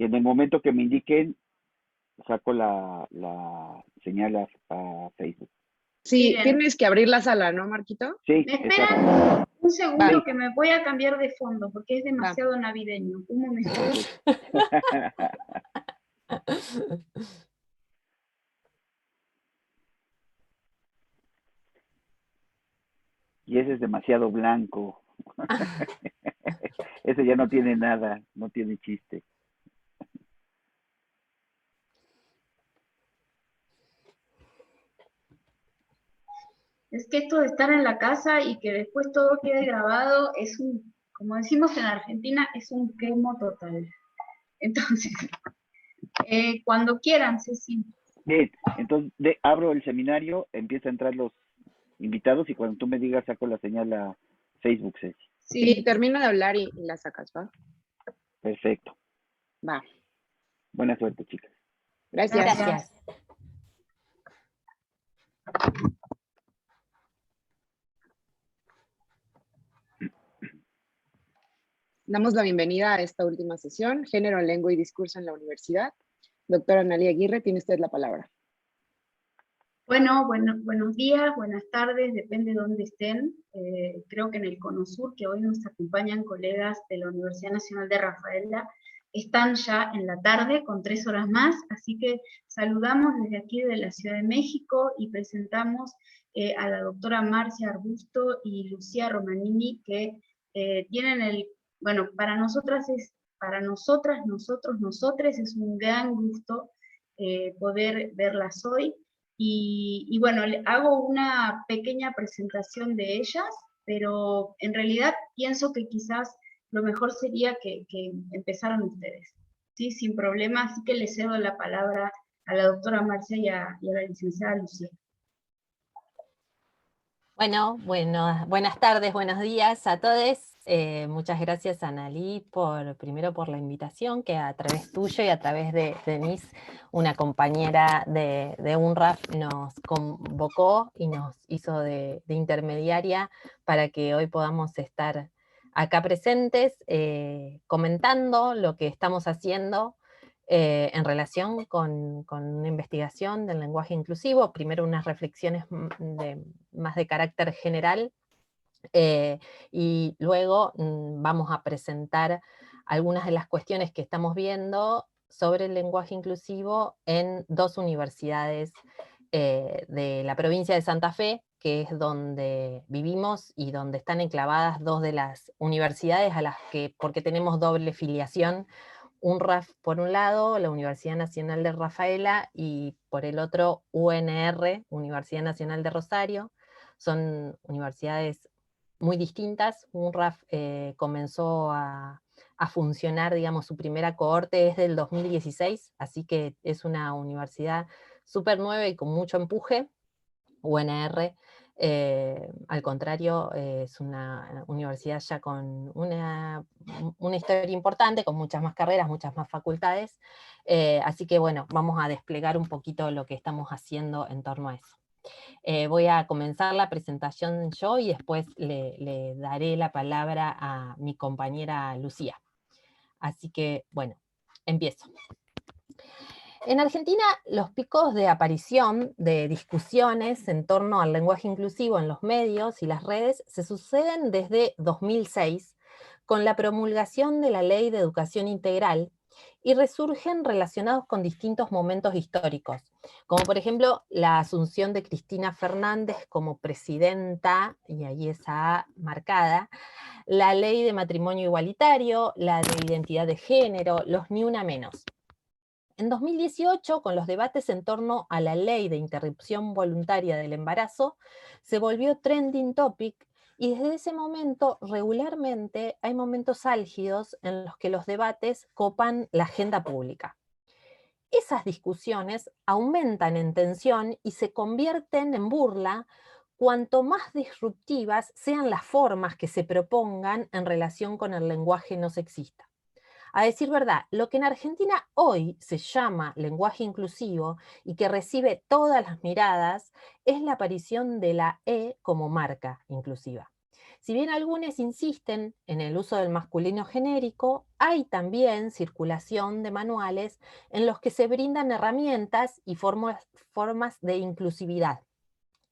Y en el momento que me indiquen, saco la señal a Facebook. Sí, Bien. tienes que abrir la sala, ¿no, Marquito? Sí, ¿Me exacto. esperan un segundo Sí. que me voy a cambiar de fondo porque es demasiado navideño? Un momento. Y ese es demasiado blanco. Ese ya no tiene nada, no tiene chiste. Es que esto de estar en la casa y que después todo quede grabado es como decimos en Argentina, es un quemo total. Entonces, cuando quieran, Ceci. Bien, entonces abro el seminario, empieza a entrar los invitados y cuando tú me digas saco la señal a Facebook, Ceci. Sí, termino de hablar y la sacas, ¿va? Perfecto. Va. Buena suerte, chicas. Gracias. Gracias. Damos la bienvenida a esta última sesión, Género, Lengua y Discurso en la Universidad. Doctora Analía Aguirre, tiene usted la palabra. Bueno, buenos días, buenas tardes, depende de dónde estén. Creo que en el Cono Sur, que hoy nos acompañan colegas de la Universidad Nacional de Rafaela, están ya en la tarde con 3 horas más, así que saludamos desde aquí de la Ciudad de México y presentamos a la doctora Marcia Arbusto y Lucía Romanini, que tienen bueno, para nosotras, nosotros es un gran gusto poder verlas hoy. Y bueno, hago una pequeña presentación de ellas, pero en realidad pienso que quizás lo mejor sería que empezaran ustedes, ¿sí? Sin problema, así que le cedo la palabra a la doctora Marcia y a la licenciada Lucía. Bueno, buenas tardes, buenos días a todos. Muchas gracias, Analí, primero por la invitación, que a través tuyo y a través de Denise, una compañera de UNRAF, nos convocó y nos hizo de intermediaria para que hoy podamos estar acá presentes, comentando lo que estamos haciendo en relación con una investigación del lenguaje inclusivo, primero unas reflexiones más de carácter general, y luego vamos a presentar algunas de las cuestiones que estamos viendo sobre el lenguaje inclusivo en 2 universidades de la provincia de Santa Fe, que es donde vivimos y donde están enclavadas 2 de las universidades a las que, porque tenemos doble filiación, UNRAF por un lado, la Universidad Nacional de Rafaela, y por el otro UNR, Universidad Nacional de Rosario. Son universidades muy distintas. UNRAF comenzó a funcionar, digamos, su primera cohorte desde el 2016, así que es una universidad súper nueva y con mucho empuje. UNR, al contrario, es una universidad ya con una historia importante, con muchas más carreras, muchas más facultades, así que bueno, vamos a desplegar un poquito lo que estamos haciendo en torno a eso. Voy a comenzar la presentación yo y después le daré la palabra a mi compañera Lucía. Así que bueno, empiezo. En Argentina, los picos de aparición de discusiones en torno al lenguaje inclusivo en los medios y las redes se suceden desde 2006, con la promulgación de la Ley de Educación Integral, y resurgen relacionados con distintos momentos históricos, como por ejemplo la asunción de Cristina Fernández como presidenta, y ahí esa marcada, la Ley de Matrimonio Igualitario, la de Identidad de Género, los Ni Una Menos. En 2018, con los debates en torno a la ley de interrupción voluntaria del embarazo, se volvió trending topic, y desde ese momento regularmente hay momentos álgidos en los que los debates copan la agenda pública. Esas discusiones aumentan en tensión y se convierten en burla cuanto más disruptivas sean las formas que se propongan en relación con el lenguaje no sexista. A decir verdad, lo que en Argentina hoy se llama lenguaje inclusivo y que recibe todas las miradas es la aparición de la E como marca inclusiva. Si bien algunos insisten en el uso del masculino genérico, hay también circulación de manuales en los que se brindan herramientas y formas de inclusividad.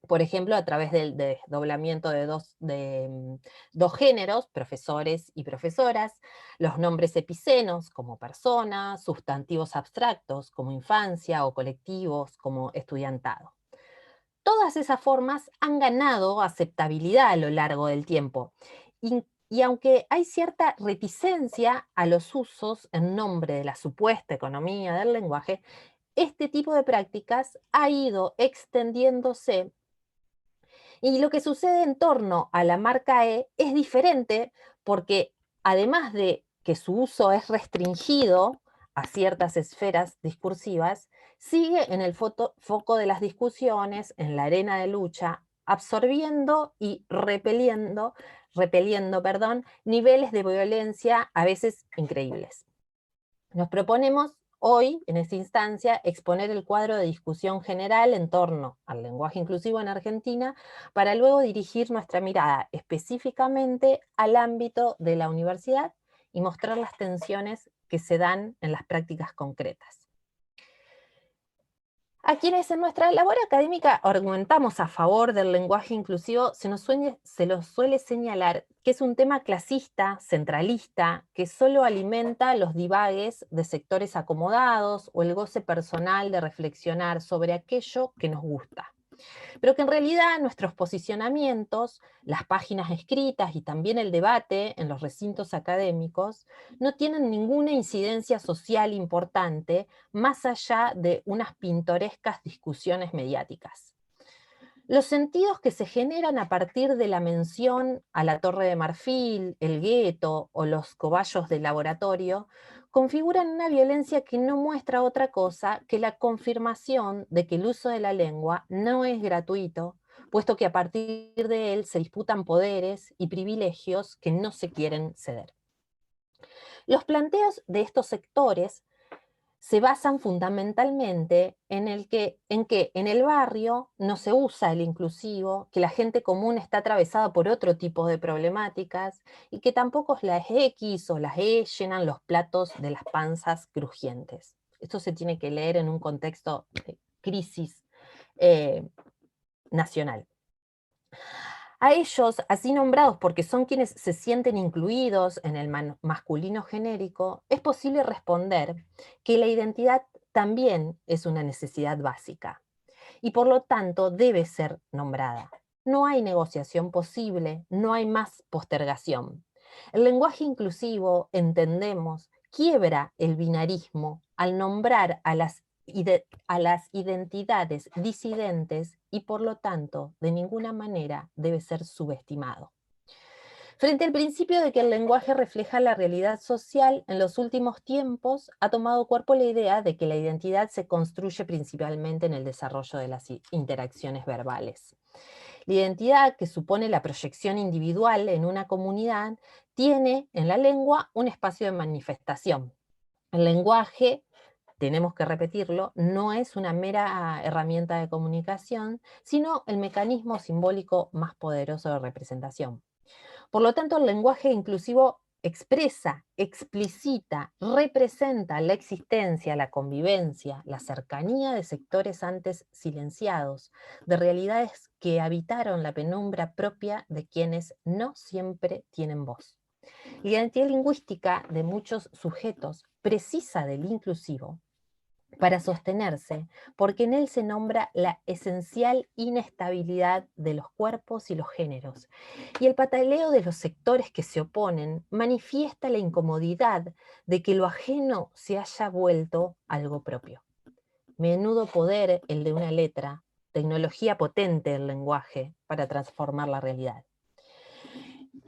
Por ejemplo, a través del desdoblamiento de dos géneros, profesores y profesoras, los nombres epicenos como persona, sustantivos abstractos como infancia o colectivos como estudiantado. Todas esas formas han ganado aceptabilidad a lo largo del tiempo. Y aunque hay cierta reticencia a los usos en nombre de la supuesta economía del lenguaje, este tipo de prácticas ha ido extendiéndose. Y lo que sucede en torno a la marca E es diferente porque además de que su uso es restringido a ciertas esferas discursivas, sigue en el foco de las discusiones, en la arena de lucha, absorbiendo y repeliendo niveles de violencia a veces increíbles. Nos proponemos hoy, en esta instancia, exponer el cuadro de discusión general en torno al lenguaje inclusivo en Argentina, para luego dirigir nuestra mirada específicamente al ámbito de la universidad y mostrar las tensiones que se dan en las prácticas concretas. A quienes en nuestra labor académica argumentamos a favor del lenguaje inclusivo, se los suele señalar que es un tema clasista, centralista, que solo alimenta los divagues de sectores acomodados o el goce personal de reflexionar sobre aquello que nos gusta. Pero que en realidad nuestros posicionamientos, las páginas escritas y también el debate en los recintos académicos no tienen ninguna incidencia social importante más allá de unas pintorescas discusiones mediáticas. Los sentidos que se generan a partir de la mención a la Torre de Marfil, el gueto o los cobayos del laboratorio configuran una violencia que no muestra otra cosa que la confirmación de que el uso de la lengua no es gratuito, puesto que a partir de él se disputan poderes y privilegios que no se quieren ceder. Los planteos de estos sectores se basan fundamentalmente en que en el barrio no se usa el inclusivo, que la gente común está atravesada por otro tipo de problemáticas y que tampoco las X o las E llenan los platos de las panzas crujientes. Esto se tiene que leer en un contexto de crisis nacional. A ellos, así nombrados porque son quienes se sienten incluidos en el masculino genérico, es posible responder que la identidad también es una necesidad básica y por lo tanto debe ser nombrada. No hay negociación posible, no hay más postergación. El lenguaje inclusivo, entendemos, quiebra el binarismo al nombrar a las identidades disidentes y por lo tanto de ninguna manera debe ser subestimado. Frente al principio de que el lenguaje refleja la realidad social, en los últimos tiempos ha tomado cuerpo la idea de que la identidad se construye principalmente en el desarrollo de las interacciones verbales. La identidad, que supone la proyección individual en una comunidad, tiene en la lengua un espacio de manifestación. El lenguaje, tenemos que repetirlo, no es una mera herramienta de comunicación, sino el mecanismo simbólico más poderoso de representación. Por lo tanto, el lenguaje inclusivo expresa, explicita, representa la existencia, la convivencia, la cercanía de sectores antes silenciados, de realidades que habitaron la penumbra propia de quienes no siempre tienen voz. La identidad lingüística de muchos sujetos precisa del inclusivo para sostenerse, porque en él se nombra la esencial inestabilidad de los cuerpos y los géneros, y el pataleo de los sectores que se oponen manifiesta la incomodidad de que lo ajeno se haya vuelto algo propio. Menudo poder el de una letra, tecnología potente del lenguaje para transformar la realidad.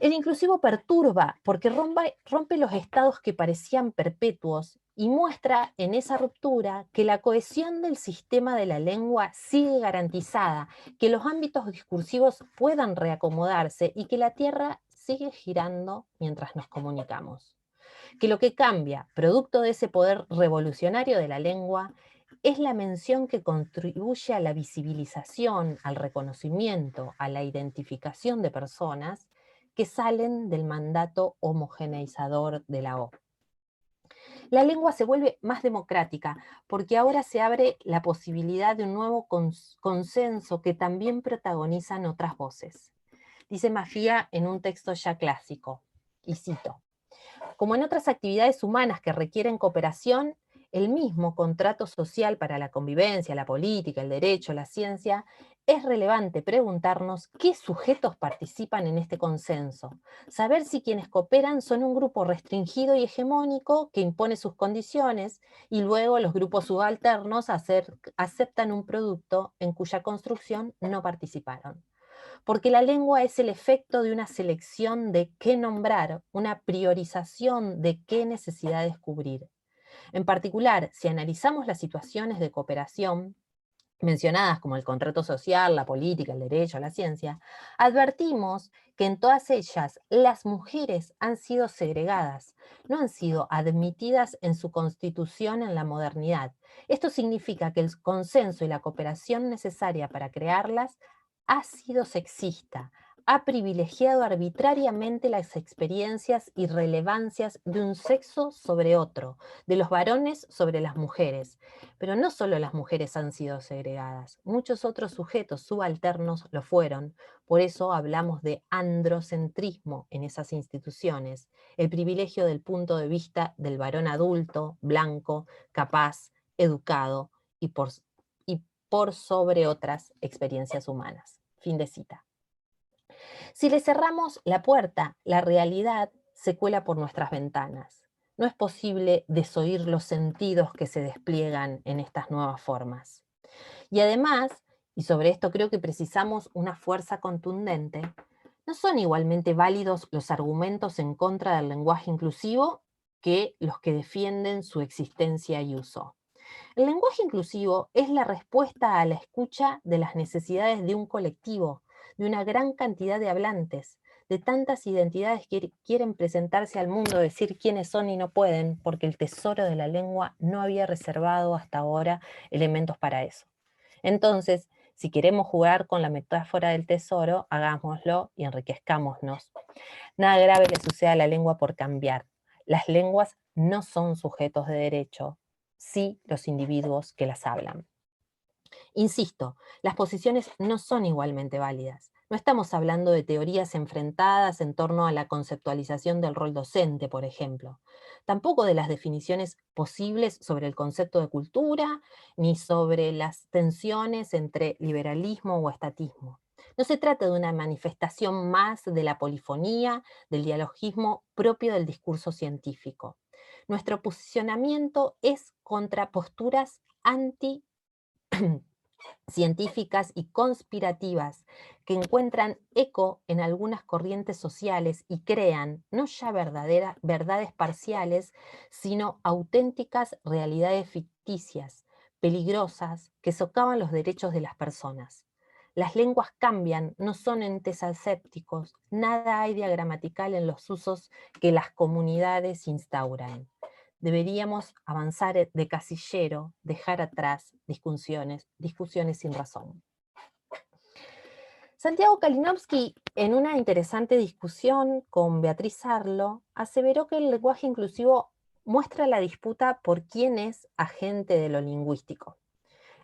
El inclusivo perturba porque rompe los estados que parecían perpetuos y muestra en esa ruptura que la cohesión del sistema de la lengua sigue garantizada, que los ámbitos discursivos puedan reacomodarse y que la Tierra sigue girando mientras nos comunicamos. Que lo que cambia, producto de ese poder revolucionario de la lengua, es la mención que contribuye a la visibilización, al reconocimiento, a la identificación de personas que salen del mandato homogeneizador de la O. La lengua se vuelve más democrática porque ahora se abre la posibilidad de un nuevo consenso que también protagonizan otras voces. Dice Mafía en un texto ya clásico, y cito: como en otras actividades humanas que requieren cooperación, el mismo contrato social para la convivencia, la política, el derecho, la ciencia, es relevante preguntarnos qué sujetos participan en este consenso, saber si quienes cooperan son un grupo restringido y hegemónico que impone sus condiciones y luego los grupos subalternos aceptan un producto en cuya construcción no participaron. Porque la lengua es el efecto de una selección de qué nombrar, una priorización de qué necesidades cubrir. En particular, si analizamos las situaciones de cooperación mencionadas como el contrato social, la política, el derecho, la ciencia, advertimos que en todas ellas las mujeres han sido segregadas, no han sido admitidas en su constitución en la modernidad. Esto significa que el consenso y la cooperación necesaria para crearlas ha sido sexista, ha privilegiado arbitrariamente las experiencias y relevancias de un sexo sobre otro, de los varones sobre las mujeres. Pero no solo las mujeres han sido segregadas, muchos otros sujetos subalternos lo fueron. Por eso hablamos de androcentrismo en esas instituciones, el privilegio del punto de vista del varón adulto, blanco, capaz, educado y por sobre otras experiencias humanas. Fin de cita. Si le cerramos la puerta, la realidad se cuela por nuestras ventanas. No es posible desoír los sentidos que se despliegan en estas nuevas formas. Y además, y sobre esto creo que precisamos una fuerza contundente, no son igualmente válidos los argumentos en contra del lenguaje inclusivo que los que defienden su existencia y uso. El lenguaje inclusivo es la respuesta a la escucha de las necesidades de un colectivo, de una gran cantidad de hablantes, de tantas identidades que quieren presentarse al mundo, decir quiénes son y no pueden, porque el tesoro de la lengua no había reservado hasta ahora elementos para eso. Entonces, si queremos jugar con la metáfora del tesoro, hagámoslo y enriquezcámonos. Nada grave le sucede a la lengua por cambiar. Las lenguas no son sujetos de derecho, sí los individuos que las hablan. Insisto, las posiciones no son igualmente válidas. No estamos hablando de teorías enfrentadas en torno a la conceptualización del rol docente, por ejemplo. Tampoco de las definiciones posibles sobre el concepto de cultura, ni sobre las tensiones entre liberalismo o estatismo. No se trata de una manifestación más de la polifonía, del dialogismo propio del discurso científico. Nuestro posicionamiento es contra posturas anti científicas y conspirativas que encuentran eco en algunas corrientes sociales y crean no ya verdades parciales, sino auténticas realidades ficticias, peligrosas, que socavan los derechos de las personas. Las lenguas cambian, no son entes asépticos, nada hay de gramatical en los usos que las comunidades instauran. Deberíamos avanzar de casillero, dejar atrás discusiones sin razón. Santiago Kalinowski, en una interesante discusión con Beatriz Arlo, aseveró que el lenguaje inclusivo muestra la disputa por quién es agente de lo lingüístico.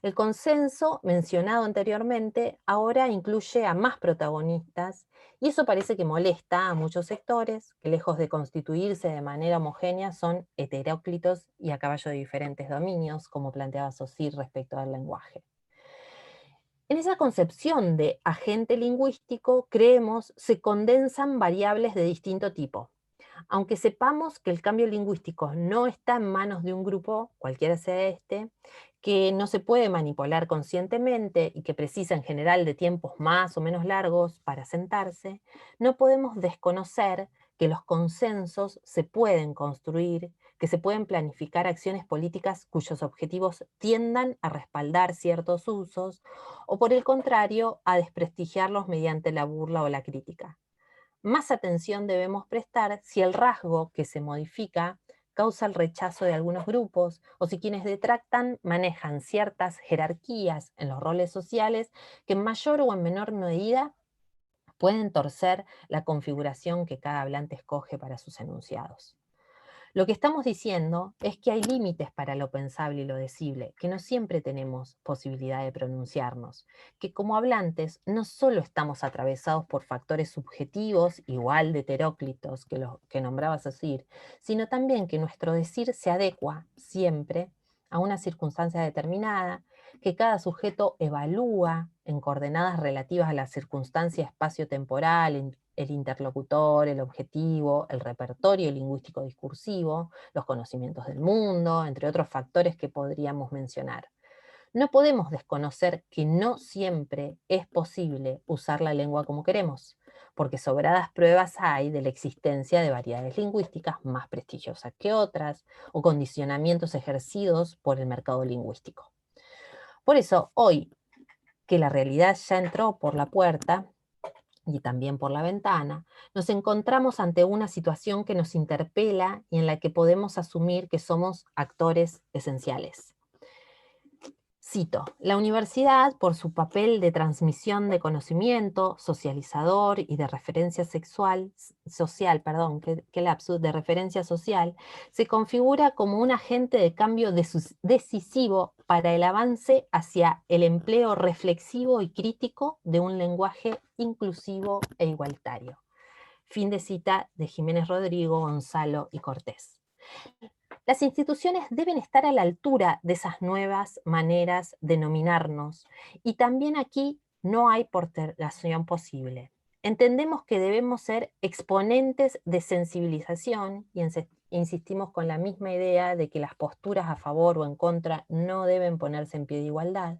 El consenso mencionado anteriormente ahora incluye a más protagonistas y eso parece que molesta a muchos sectores que lejos de constituirse de manera homogénea son heteróclitos y a caballo de diferentes dominios, como planteaba Saussure respecto al lenguaje. En esa concepción de agente lingüístico, creemos, se condensan variables de distinto tipo. Aunque sepamos que el cambio lingüístico no está en manos de un grupo, cualquiera sea este, que no se puede manipular conscientemente y que precisa en general de tiempos más o menos largos para sentarse, no podemos desconocer que los consensos se pueden construir, que se pueden planificar acciones políticas cuyos objetivos tiendan a respaldar ciertos usos o por el contrario a desprestigiarlos mediante la burla o la crítica. Más atención debemos prestar si el rasgo que se modifica causa el rechazo de algunos grupos o si quienes detractan manejan ciertas jerarquías en los roles sociales que en mayor o en menor medida pueden torcer la configuración que cada hablante escoge para sus enunciados. Lo que estamos diciendo es que hay límites para lo pensable y lo decible, que no siempre tenemos posibilidad de pronunciarnos, que como hablantes no solo estamos atravesados por factores subjetivos, igual de heteróclitos que los que nombraba Saussure, sino también que nuestro decir se adecua siempre a una circunstancia determinada, que cada sujeto evalúa en coordenadas relativas a la circunstancia espacio-temporal, el interlocutor, el objetivo, el repertorio lingüístico discursivo, los conocimientos del mundo, entre otros factores que podríamos mencionar. No podemos desconocer que no siempre es posible usar la lengua como queremos, porque sobradas pruebas hay de la existencia de variedades lingüísticas más prestigiosas que otras, o condicionamientos ejercidos por el mercado lingüístico. Por eso, hoy, que la realidad ya entró por la puerta, y también por la ventana, nos encontramos ante una situación que nos interpela y en la que podemos asumir que somos actores esenciales. Cito, la universidad, por su papel de transmisión de conocimiento, socializador y de referencia social, de referencia social, se configura como un agente de cambio decisivo para el avance hacia el empleo reflexivo y crítico de un lenguaje inclusivo e igualitario. Fin de cita de Jiménez Rodrigo, Gonzalo y Cortés. Las instituciones deben estar a la altura de esas nuevas maneras de nominarnos, y también aquí no hay postergación posible. Entendemos que debemos ser exponentes de sensibilización y insistimos con la misma idea de que las posturas a favor o en contra no deben ponerse en pie de igualdad,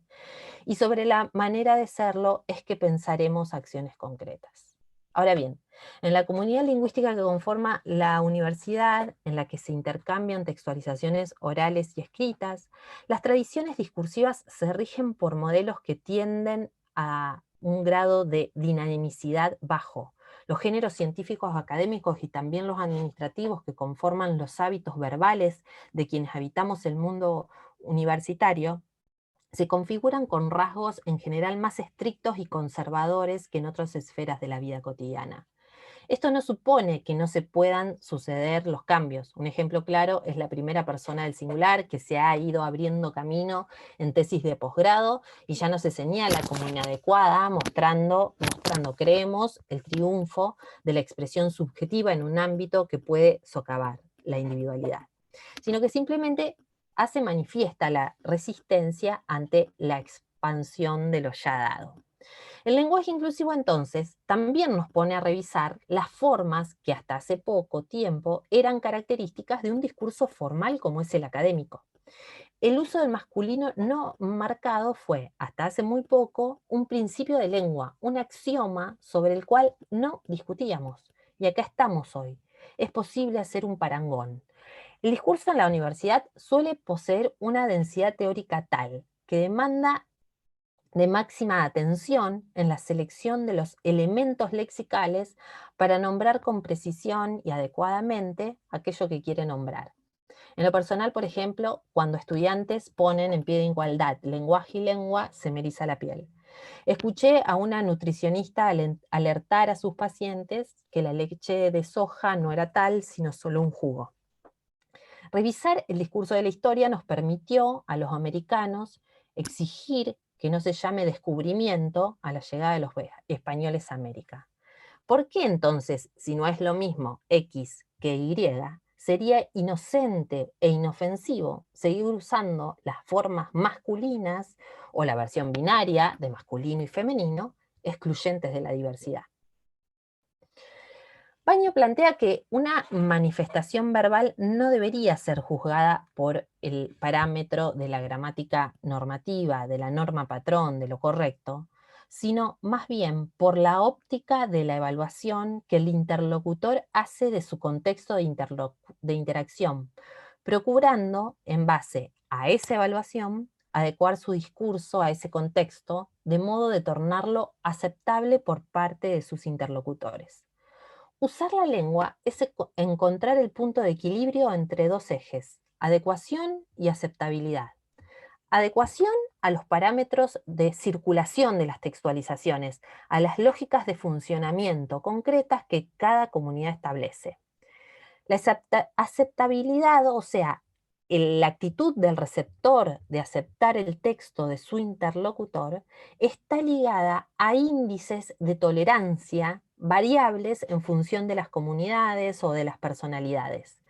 y sobre la manera de serlo es que pensaremos acciones concretas. Ahora bien, en la comunidad lingüística que conforma la universidad, en la que se intercambian textualizaciones orales y escritas, las tradiciones discursivas se rigen por modelos que tienden a un grado de dinamicidad bajo. Los géneros científicos académicos y también los administrativos que conforman los hábitos verbales de quienes habitamos el mundo universitario se configuran con rasgos en general más estrictos y conservadores que en otras esferas de la vida cotidiana. Esto no supone que no se puedan suceder los cambios. Un ejemplo claro es la primera persona del singular, que se ha ido abriendo camino en tesis de posgrado y ya no se señala como inadecuada, mostrando, creemos, el triunfo de la expresión subjetiva en un ámbito que puede socavar la individualidad, sino que simplemente hace manifiesta la resistencia ante la expansión de lo ya dado. El lenguaje inclusivo, entonces, también nos pone a revisar las formas que hasta hace poco tiempo eran características de un discurso formal como es el académico. El uso del masculino no marcado fue, hasta hace muy poco, un principio de lengua, un axioma sobre el cual no discutíamos. Y acá estamos hoy. Es posible hacer un parangón. El discurso en la universidad suele poseer una densidad teórica tal que demanda de máxima atención en la selección de los elementos lexicales para nombrar con precisión y adecuadamente aquello que quiere nombrar. En lo personal, por ejemplo, cuando estudiantes ponen en pie de igualdad lenguaje y lengua, se me eriza la piel. Escuché a una nutricionista alertar a sus pacientes que la leche de soja no era tal, sino solo un jugo. Revisar el discurso de la historia nos permitió a los americanos exigir que no se llame descubrimiento a la llegada de los españoles a América. ¿Por qué entonces, si no es lo mismo X que Y, sería inocente e inofensivo seguir usando las formas masculinas o la versión binaria de masculino y femenino, excluyentes de la diversidad? Paño plantea que una manifestación verbal no debería ser juzgada por el parámetro de la gramática normativa, de la norma patrón, de lo correcto, sino más bien por la óptica de la evaluación que el interlocutor hace de su contexto de interacción, procurando, en base a esa evaluación, adecuar su discurso a ese contexto, de modo de tornarlo aceptable por parte de sus interlocutores. Usar la lengua es encontrar el punto de equilibrio entre dos ejes, adecuación y aceptabilidad. Adecuación a los parámetros de circulación de las textualizaciones, a las lógicas de funcionamiento concretas que cada comunidad establece. La aceptabilidad, o sea, la actitud del receptor de aceptar el texto de su interlocutor, está ligada a índices de tolerancia variables en función de las comunidades o de las personalidades.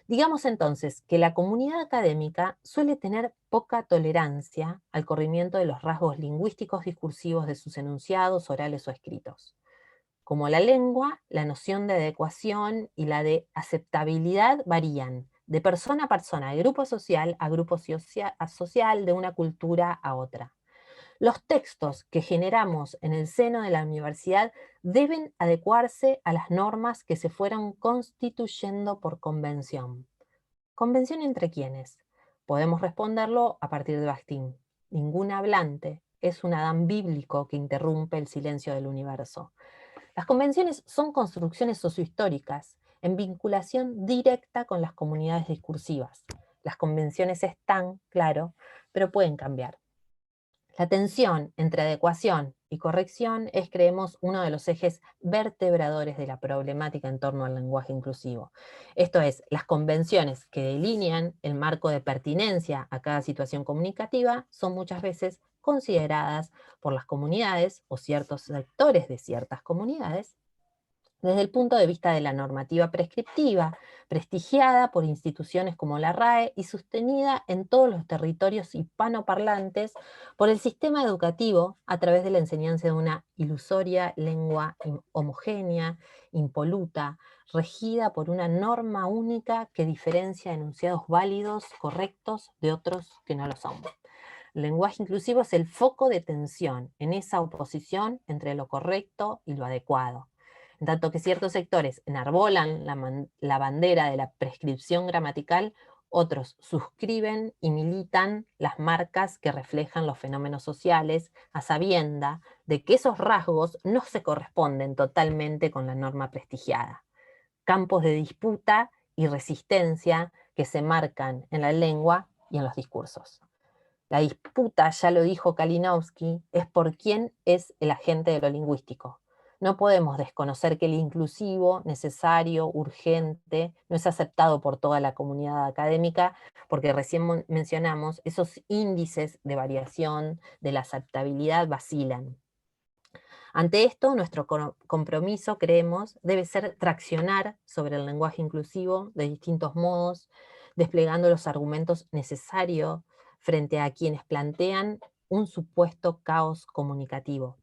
Digamos entonces que la comunidad académica suele tener poca tolerancia al corrimiento de los rasgos lingüísticos discursivos de sus enunciados orales o escritos. Como la lengua, la noción de adecuación y la de aceptabilidad varían de persona a persona, de grupo social a grupo social, de una cultura a otra. Los textos que generamos en el seno de la universidad deben adecuarse a las normas que se fueron constituyendo por convención. ¿Convención entre quiénes? Podemos responderlo a partir de Bakhtin. Ningún hablante es un Adán bíblico que interrumpe el silencio del universo. Las convenciones son construcciones sociohistóricas en vinculación directa con las comunidades discursivas. Las convenciones están, claro, pero pueden cambiar. La tensión entre adecuación y corrección es, creemos, uno de los ejes vertebradores de la problemática en torno al lenguaje inclusivo. Esto es, las convenciones que delinean el marco de pertinencia a cada situación comunicativa son muchas veces consideradas por las comunidades o ciertos sectores de ciertas comunidades desde el punto de vista de la normativa prescriptiva, prestigiada por instituciones como la RAE y sostenida en todos los territorios hispanoparlantes por el sistema educativo a través de la enseñanza de una ilusoria lengua homogénea, impoluta, regida por una norma única que diferencia enunciados válidos, correctos, de otros que no lo son. El lenguaje inclusivo es el foco de tensión en esa oposición entre lo correcto y lo adecuado. En tanto que ciertos sectores enarbolan la bandera de la prescripción gramatical, otros suscriben y militan las marcas que reflejan los fenómenos sociales, a sabienda de que esos rasgos no se corresponden totalmente con la norma prestigiada. Campos de disputa y resistencia que se marcan en la lengua y en los discursos. La disputa, ya lo dijo Kalinowski, es por quién es el agente de lo lingüístico. No podemos desconocer que el inclusivo, necesario, urgente, no es aceptado por toda la comunidad académica, porque recién mencionamos, esos índices de variación de la aceptabilidad vacilan. Ante esto, nuestro compromiso, creemos, debe ser traccionar sobre el lenguaje inclusivo de distintos modos, desplegando los argumentos necesarios frente a quienes plantean un supuesto caos comunicativo.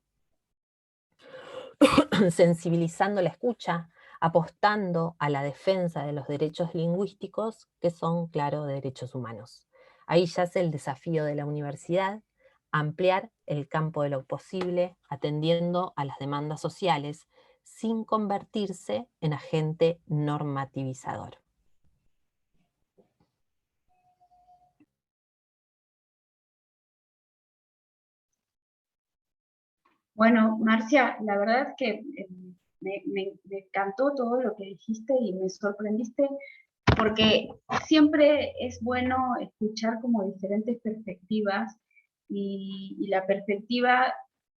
Sensibilizando la escucha, apostando a la defensa de los derechos lingüísticos, que son, claro, derechos humanos. Ahí yace el desafío de la universidad, ampliar el campo de lo posible, atendiendo a las demandas sociales, sin convertirse en agente normativizador. Bueno, Marcia, la verdad es que me encantó todo lo que dijiste y me sorprendiste porque siempre es bueno escuchar como diferentes perspectivas y la perspectiva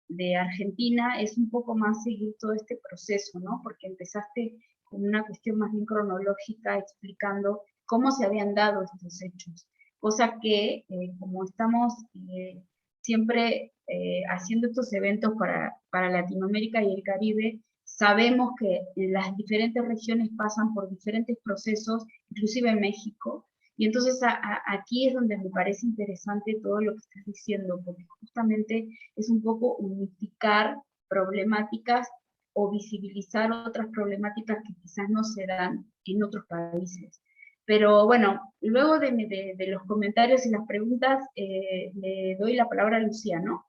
de Argentina es un poco más seguir todo este proceso, ¿no? Porque empezaste con una cuestión más bien cronológica explicando cómo se habían dado estos hechos, cosa que como estamos siempre haciendo estos eventos para Latinoamérica y el Caribe, sabemos que las diferentes regiones pasan por diferentes procesos, inclusive en México, y entonces aquí es donde me parece interesante todo lo que estás diciendo, porque justamente es un poco unificar problemáticas o visibilizar otras problemáticas que quizás no se dan en otros países. Pero bueno, luego de los comentarios y las preguntas, le doy la palabra a Luciano.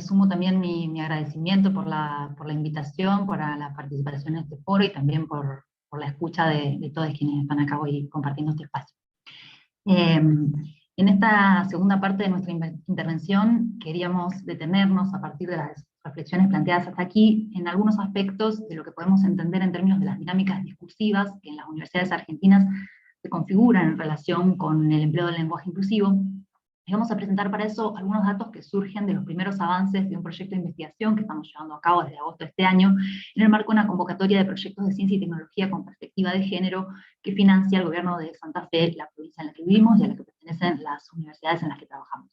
Sumo también mi agradecimiento por la invitación, por la participación en este foro y también por la escucha de todos quienes están acá hoy compartiendo este espacio. En esta segunda parte de nuestra intervención queríamos detenernos a partir de las reflexiones planteadas hasta aquí en algunos aspectos de lo que podemos entender en términos de las dinámicas discursivas que en las universidades argentinas se configuran en relación con el empleo del lenguaje inclusivo. Y vamos a presentar para eso algunos datos que surgen de los primeros avances de un proyecto de investigación que estamos llevando a cabo desde agosto de este año, en el marco de una convocatoria de proyectos de ciencia y tecnología con perspectiva de género que financia el gobierno de Santa Fe, la provincia en la que vivimos y a la que pertenecen las universidades en las que trabajamos.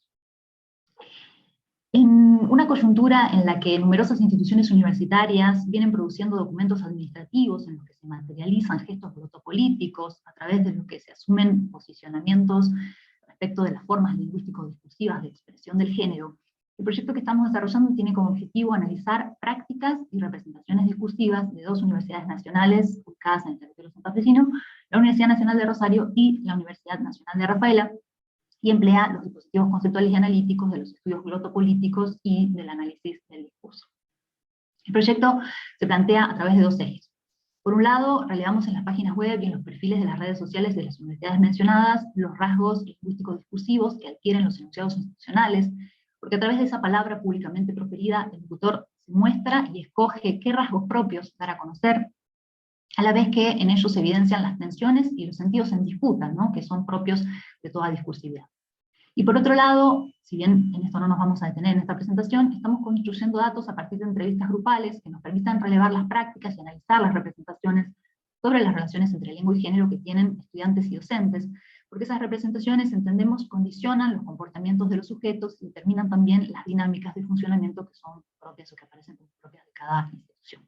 En una coyuntura en la que numerosas instituciones universitarias vienen produciendo documentos administrativos en los que se materializan gestos protopolíticos a través de los que se asumen posicionamientos respecto de las formas lingüístico-discursivas de expresión del género, el proyecto que estamos desarrollando tiene como objetivo analizar prácticas y representaciones discursivas de dos universidades nacionales ubicadas en el territorio santafesino, la Universidad Nacional de Rosario y la Universidad Nacional de Rafaela, y emplea los dispositivos conceptuales y analíticos de los estudios glotopolíticos y del análisis del discurso. El proyecto se plantea a través de dos ejes. Por un lado, relevamos en las páginas web y en los perfiles de las redes sociales de las universidades mencionadas los rasgos lingüísticos discursivos que adquieren los enunciados institucionales, porque a través de esa palabra públicamente proferida, el locutor se muestra y escoge qué rasgos propios dar a conocer, a la vez que en ellos se evidencian las tensiones y los sentidos en disputa, ¿no?, que son propios de toda discursividad. Y por otro lado, si bien en esto no nos vamos a detener en esta presentación, estamos construyendo datos a partir de entrevistas grupales que nos permitan relevar las prácticas y analizar las representaciones sobre las relaciones entre lengua y género que tienen estudiantes y docentes, porque esas representaciones, entendemos, condicionan los comportamientos de los sujetos y determinan también las dinámicas de funcionamiento que son propias o que aparecen como propias de cada institución.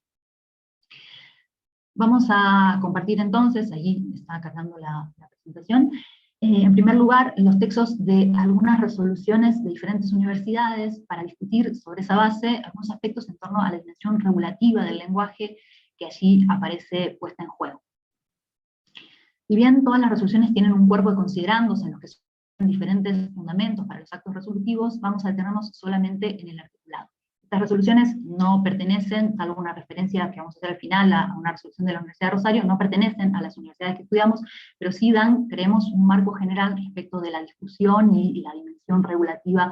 Vamos a compartir entonces, ahí está cargando la presentación, en primer lugar, los textos de algunas resoluciones de diferentes universidades para discutir sobre esa base algunos aspectos en torno a la dimensión regulativa del lenguaje que allí aparece puesta en juego. Si bien todas las resoluciones tienen un cuerpo de considerandos en los que son diferentes fundamentos para los actos resolutivos, vamos a detenernos solamente en el articulado. Estas resoluciones no pertenecen, salvo una referencia que vamos a hacer al final a una resolución de la Universidad de Rosario, no pertenecen a las universidades que estudiamos, pero sí dan, creemos, un marco general respecto de la discusión y la dimensión regulativa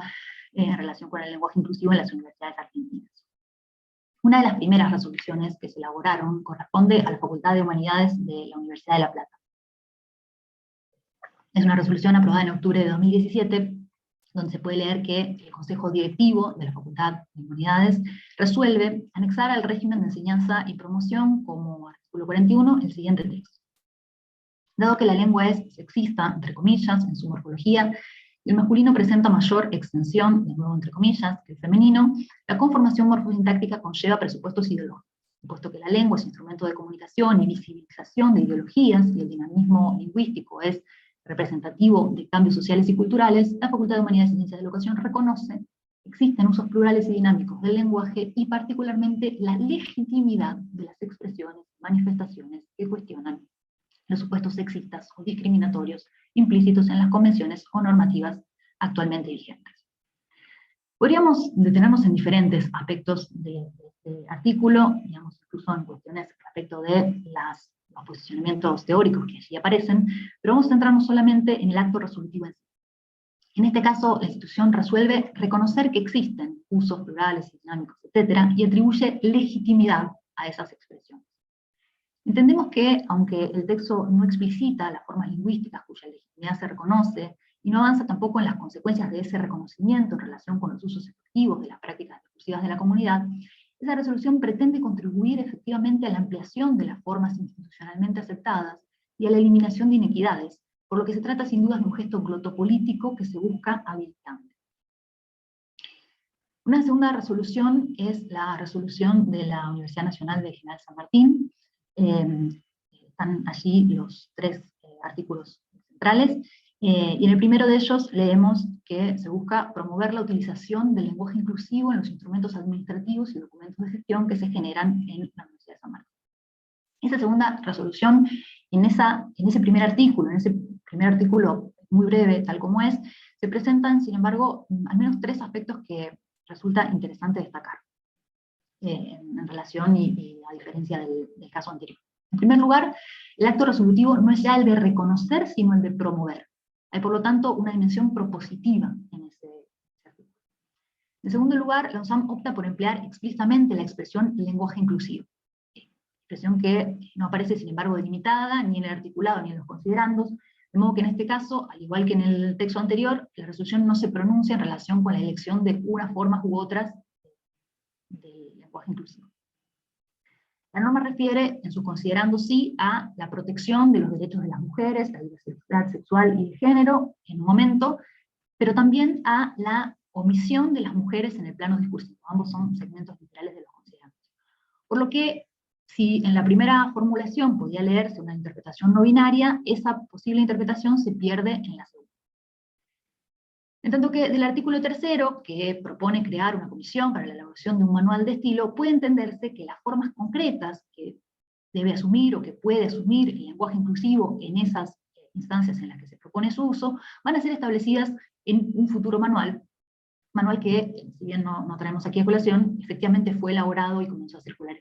en relación con el lenguaje inclusivo en las universidades argentinas. Una de las primeras resoluciones que se elaboraron corresponde a la Facultad de Humanidades de la Universidad de La Plata. Es una resolución aprobada en octubre de 2017, donde se puede leer que el Consejo Directivo de la Facultad de Humanidades resuelve anexar al régimen de enseñanza y promoción, como artículo 41, el siguiente texto. Dado que la lengua es sexista, entre comillas, en su morfología, y el masculino presenta mayor extensión, de nuevo entre comillas, que el femenino, la conformación morfosintáctica conlleva presupuestos ideológicos. Puesto que la lengua es instrumento de comunicación y visibilización de ideologías, y el dinamismo lingüístico es representativo de cambios sociales y culturales, la Facultad de Humanidades y Ciencias de la Educación reconoce que existen usos plurales y dinámicos del lenguaje y particularmente la legitimidad de las expresiones, manifestaciones que cuestionan los supuestos sexistas o discriminatorios implícitos en las convenciones o normativas actualmente vigentes. Podríamos detenernos en diferentes aspectos de este artículo, digamos, incluso en cuestiones respecto de los posicionamientos teóricos que allí aparecen, pero vamos a centrarnos solamente en el acto resolutivo en sí. En este caso, la institución resuelve reconocer que existen usos plurales y dinámicos, etc., y atribuye legitimidad a esas expresiones. Entendemos que, aunque el texto no explicita las formas lingüísticas cuya legitimidad se reconoce, y no avanza tampoco en las consecuencias de ese reconocimiento en relación con los usos efectivos de las prácticas discursivas de la comunidad, esa resolución pretende contribuir efectivamente a la ampliación de las formas institucionalmente aceptadas y a la eliminación de inequidades, por lo que se trata sin duda de un gesto glotopolítico que se busca habilitante. Una segunda resolución es la resolución de la Universidad Nacional de General San Martín. Están allí los tres artículos centrales, y en el primero de ellos leemos que se busca promover la utilización del lenguaje inclusivo en los instrumentos administrativos y documentos de gestión que se generan en la Universidad de San Martín. Esa segunda resolución, en ese primer artículo muy breve, tal como es, se presentan, sin embargo, al menos tres aspectos que resulta interesante destacar en relación y a diferencia del caso anterior. En primer lugar, el acto resolutivo no es ya el de reconocer, sino el de promover. Hay, por lo tanto, una dimensión propositiva en ese artículo. En segundo lugar, la UNSAM opta por emplear explícitamente la expresión lenguaje inclusivo. expresión que no aparece, sin embargo, delimitada, ni en el articulado, ni en los considerandos, de modo que en este caso, al igual que en el texto anterior, la resolución no se pronuncia en relación con la elección de unas formas u otras del lenguaje inclusivo. La norma refiere, en su considerando sí, a la protección de los derechos de las mujeres, la diversidad sexual y de género, en un momento, pero también a la omisión de las mujeres en el plano discursivo. Ambos son segmentos literales de los considerandos. Por lo que, si en la primera formulación podía leerse una interpretación no binaria, esa posible interpretación se pierde en la segunda. En tanto que del artículo 3º, que propone crear una comisión para la elaboración de un manual de estilo, puede entenderse que las formas concretas que debe asumir o que puede asumir el lenguaje inclusivo en esas instancias en las que se propone su uso, van a ser establecidas en un futuro manual que, si bien no traemos aquí a colación, efectivamente fue elaborado y comenzó a circular.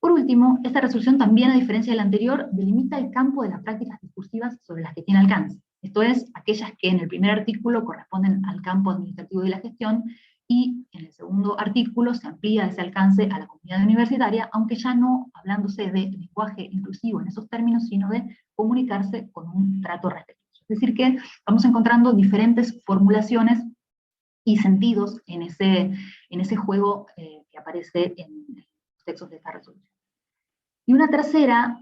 Por último, esta resolución también, a diferencia de la anterior, delimita el campo de las prácticas discursivas sobre las que tiene alcance. Esto es, aquellas que en el primer artículo corresponden al campo administrativo de la gestión, y en el segundo artículo se amplía ese alcance a la comunidad universitaria, aunque ya no hablándose de lenguaje inclusivo en esos términos, sino de comunicarse con un trato respetuoso. Es decir que vamos encontrando diferentes formulaciones y sentidos en ese juego que aparece en los textos de esta resolución. Y una tercera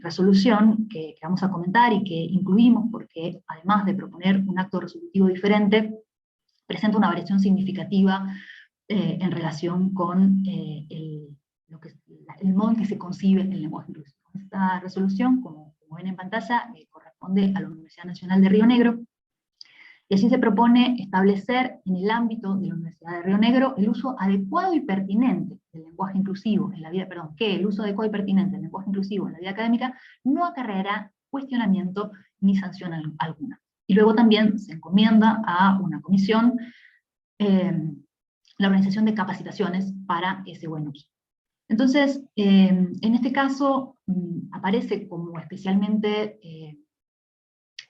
resolución que vamos a comentar y que incluimos porque, además de proponer un acto resolutivo diferente, presenta una variación significativa en relación con el modo en que se concibe el lenguaje inclusivo. Esta resolución, como ven en pantalla, corresponde a la Universidad Nacional de Río Negro, y así se propone establecer en el ámbito de la Universidad de Río Negro el uso adecuado y pertinente del lenguaje inclusivo en la vida, que el uso adecuado y pertinente del lenguaje inclusivo en la vida académica no acarreará cuestionamiento ni sanción alguna. Y luego también se encomienda a una comisión la organización de capacitaciones para ese buen uso. Entonces, en este caso, aparece como especialmente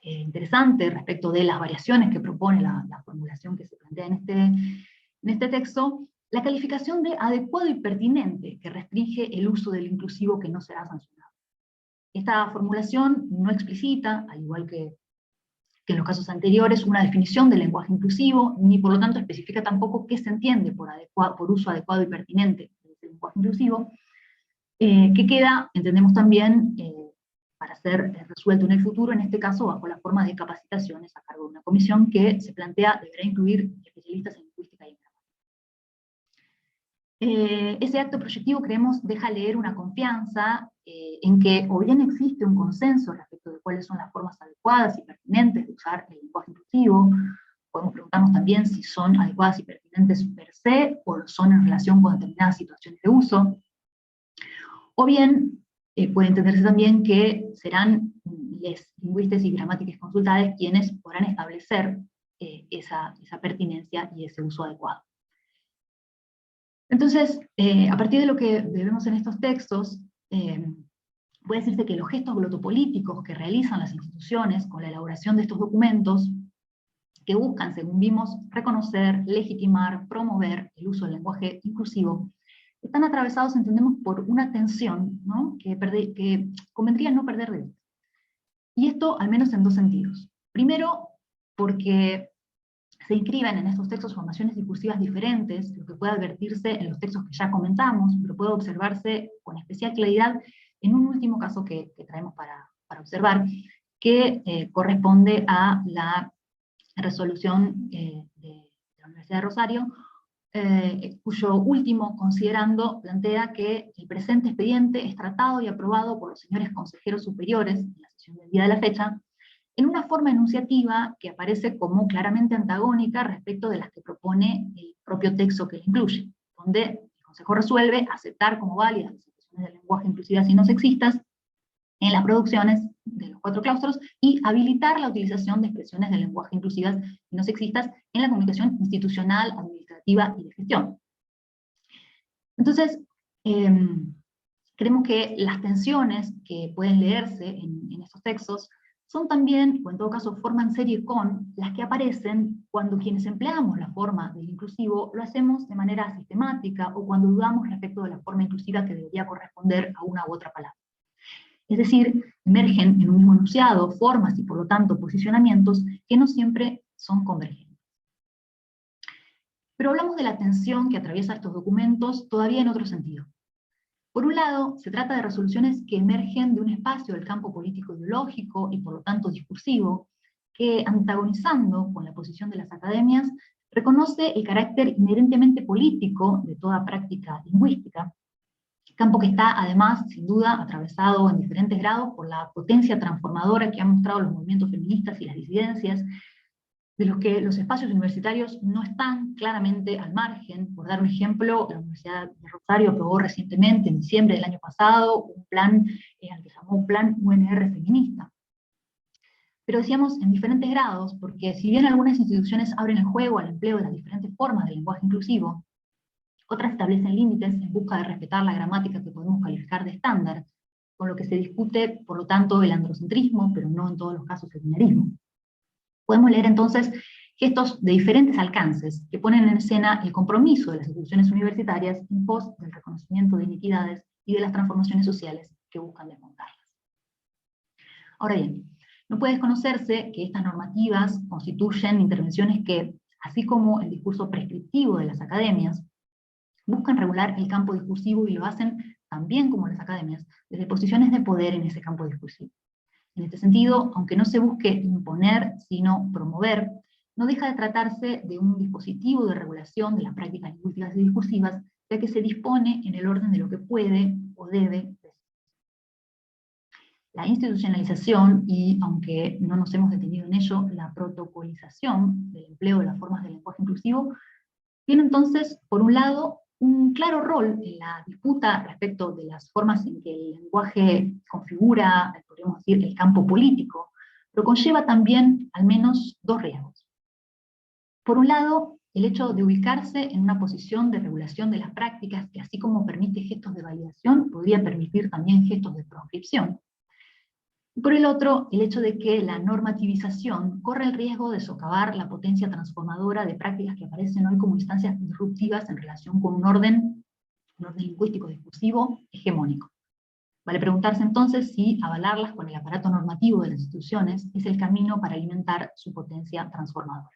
interesante respecto de las variaciones que propone la formulación que se plantea en este texto, la calificación de adecuado y pertinente que restringe el uso del inclusivo que no será sancionado. Esta formulación no explicita, al igual que en los casos anteriores, una definición del lenguaje inclusivo, ni por lo tanto especifica tampoco qué se entiende por uso adecuado y pertinente del lenguaje inclusivo, que queda, entendemos también, para ser resuelto en el futuro, en este caso bajo la forma de capacitaciones a cargo de una comisión que se plantea deberá incluir especialistas en lingüística y gramática. Ese acto proyectivo, creemos, deja leer una confianza en que o bien existe un consenso respecto de cuáles son las formas adecuadas y pertinentes de usar el lenguaje inclusivo. Podemos preguntarnos también si son adecuadas y pertinentes per se, o lo son en relación con determinadas situaciones de uso. O bien, puede entenderse también que serán los lingüistas y gramáticas consultadas quienes podrán establecer esa pertinencia y ese uso adecuado. Entonces, a partir de lo que vemos en estos textos, puede decirse que los gestos glotopolíticos que realizan las instituciones con la elaboración de estos documentos, que buscan, según vimos, reconocer, legitimar, promover el uso del lenguaje inclusivo, están atravesados, entendemos, por una tensión, ¿no?, que convendría no perder de vista. Y esto al menos en dos sentidos. Primero, porque se inscriben en estos textos formaciones discursivas diferentes, lo que puede advertirse en los textos que ya comentamos, pero puede observarse con especial claridad en un último caso que traemos para observar, que corresponde a la resolución de la Universidad de Rosario, cuyo último considerando plantea que el presente expediente es tratado y aprobado por los señores consejeros superiores en la sesión del día de la fecha, en una forma enunciativa que aparece como claramente antagónica respecto de las que propone el propio texto que le incluye, donde el Consejo resuelve aceptar como válidas las expresiones del lenguaje inclusivas y no sexistas en las producciones de los 4 claustros, y habilitar la utilización de expresiones del lenguaje inclusivas y no sexistas en la comunicación institucional, administrativa y de gestión. Entonces, creemos que las tensiones que pueden leerse en estos textos son también, o en todo caso forman serie con, las que aparecen cuando quienes empleamos la forma del inclusivo lo hacemos de manera sistemática o cuando dudamos respecto de la forma inclusiva que debería corresponder a una u otra palabra. Es decir, emergen en un mismo enunciado formas y por lo tanto posicionamientos que no siempre son convergentes. Pero hablamos de la tensión que atraviesa estos documentos todavía en otro sentido. Por un lado, se trata de resoluciones que emergen de un espacio del campo político-ideológico y por lo tanto discursivo, que antagonizando con la posición de las academias, reconoce el carácter inherentemente político de toda práctica lingüística, campo que está además, sin duda, atravesado en diferentes grados por la potencia transformadora que han mostrado los movimientos feministas y las disidencias, de los que los espacios universitarios no están claramente al margen. Por dar un ejemplo, la Universidad de Rosario aprobó recientemente, en diciembre del año pasado, un plan al que llamó Plan UNR Feminista. Pero decíamos en diferentes grados, porque si bien algunas instituciones abren el juego al empleo de las diferentes formas del lenguaje inclusivo, otras establecen límites en busca de respetar la gramática que podemos calificar de estándar, con lo que se discute, por lo tanto, el androcentrismo, pero no en todos los casos el binarismo. Podemos leer entonces gestos de diferentes alcances que ponen en escena el compromiso de las instituciones universitarias en pos del reconocimiento de inequidades y de las transformaciones sociales que buscan desmontarlas. Ahora bien, no puede desconocerse que estas normativas constituyen intervenciones que, así como el discurso prescriptivo de las academias, buscan regular el campo discursivo y lo hacen también como las academias, desde posiciones de poder en ese campo discursivo. En este sentido, aunque no se busque imponer, sino promover, no deja de tratarse de un dispositivo de regulación de las prácticas lingüísticas y discursivas, ya que se dispone en el orden de lo que puede o debe decir. La institucionalización, y aunque no nos hemos detenido en ello, la protocolización del empleo de las formas del lenguaje inclusivo, tiene entonces, por un lado, un claro rol en la disputa respecto de las formas en que el lenguaje configura, podríamos decir, el campo político, pero conlleva también al menos dos riesgos. Por un lado, el hecho de ubicarse en una posición de regulación de las prácticas que, así como permite gestos de validación, podría permitir también gestos de proscripción. Y por el otro, el hecho de que la normativización corre el riesgo de socavar la potencia transformadora de prácticas que aparecen hoy como instancias disruptivas en relación con un orden lingüístico discursivo hegemónico. Vale preguntarse entonces si avalarlas con el aparato normativo de las instituciones es el camino para alimentar su potencia transformadora.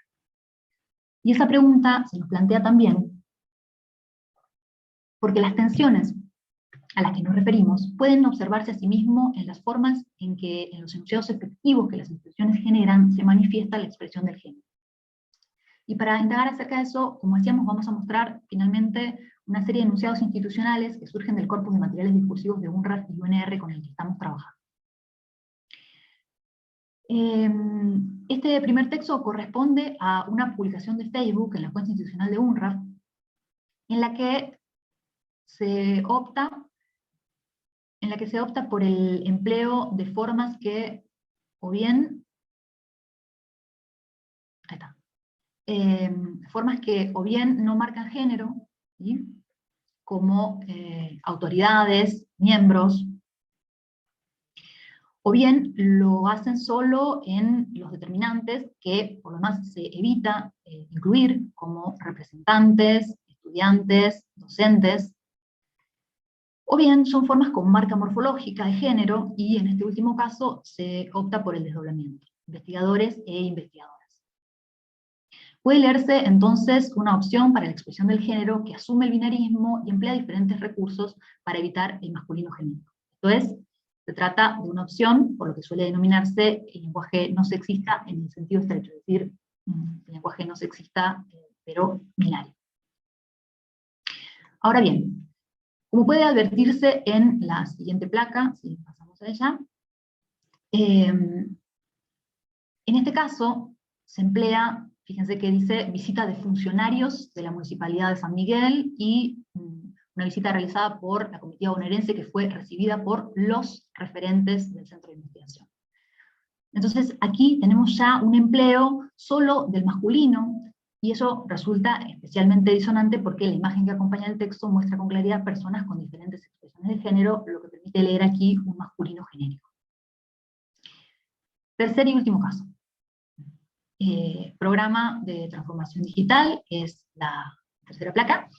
Y esa pregunta se nos plantea también porque las tensiones a las que nos referimos pueden observarse asimismo en las formas en que en los enunciados efectivos que las instituciones generan se manifiesta la expresión del género. Y para indagar acerca de eso, como decíamos, vamos a mostrar finalmente una serie de enunciados institucionales que surgen del corpus de materiales discursivos de UNRAF y UNR con el que estamos trabajando. Este primer texto corresponde a una publicación de Facebook en la cuenta institucional de UNRAF, en la que se opta por el empleo de formas que, o bien, formas que o bien no marcan género, ¿sí?, como autoridades, miembros, o bien lo hacen solo en los determinantes que por lo demás se evita incluir, como representantes, estudiantes, docentes, o bien son formas con marca morfológica de género, y en este último caso se opta por el desdoblamiento, investigadores e investigadoras. Puede leerse entonces una opción para la expresión del género que asume el binarismo y emplea diferentes recursos para evitar el masculino genérico. Esto es, se trata de una opción, por lo que suele denominarse el lenguaje no sexista en el sentido estrecho, es decir, el lenguaje no sexista, pero binario. Ahora bien, como puede advertirse en la siguiente placa, si pasamos a ella, en este caso se emplea, fíjense que dice visita de funcionarios de la Municipalidad de San Miguel y una visita realizada por la comitiva bonaerense que fue recibida por los referentes del centro de investigación. Entonces aquí tenemos ya un empleo solo del masculino, y eso resulta especialmente disonante porque la imagen que acompaña el texto muestra con claridad personas con diferentes expresiones de género, lo que permite leer aquí un masculino genérico. Tercer y último caso. Programa de transformación digital, es la tercera placa,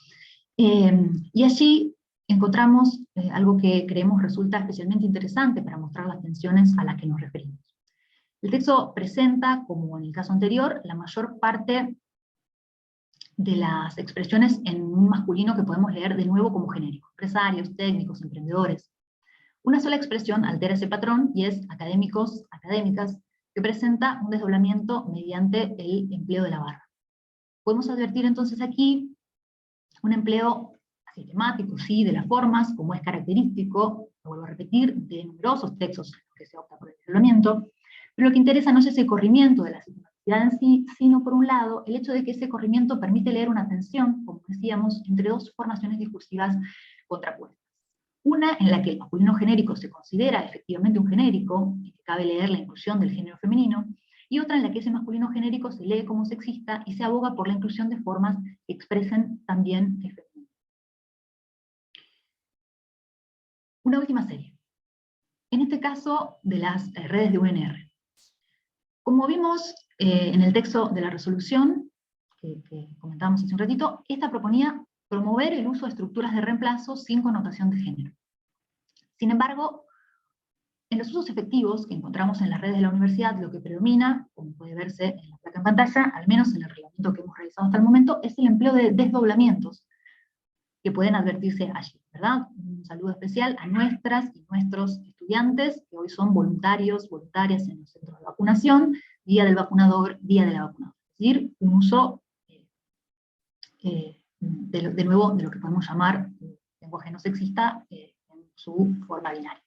y allí encontramos algo que creemos resulta especialmente interesante para mostrar las tensiones a las que nos referimos. El texto presenta, como en el caso anterior, la mayor parte de las expresiones en un masculino que podemos leer de nuevo como genérico: empresarios, técnicos, emprendedores. Una sola expresión altera ese patrón y es académicos, académicas, que presenta un desdoblamiento mediante el empleo de la barra. Podemos advertir entonces aquí un empleo sistemático, sí, de las formas, como es característico, lo vuelvo a repetir, de numerosos textos en los que se opta por el desdoblamiento, pero lo que interesa no es ese corrimiento de la sistematicidad en sí, sino por un lado, el hecho de que ese corrimiento permite leer una tensión, como decíamos, entre dos formaciones discursivas contrapuestas. Una en la que el masculino genérico se considera efectivamente un genérico, y que cabe leer la inclusión del género femenino, y otra en la que ese masculino genérico se lee como sexista y se aboga por la inclusión de formas que expresen también el femenino. Una última serie. En este caso, de las redes de UNR. Como vimos en el texto de la resolución, que comentábamos hace un ratito, esta proponía promover el uso de estructuras de reemplazo sin connotación de género. Sin embargo, en los usos efectivos que encontramos en las redes de la universidad, lo que predomina, como puede verse en la placa en pantalla, al menos en el reglamento que hemos realizado hasta el momento, es el empleo de desdoblamientos que pueden advertirse allí, ¿verdad? Un saludo especial a nuestras y nuestros estudiantes, que hoy son voluntarios, voluntarias en los centros de vacunación, día del vacunador, día de la vacunadora. Es decir, un uso, de nuevo, de lo que podemos llamar lenguaje no sexista en su forma binaria.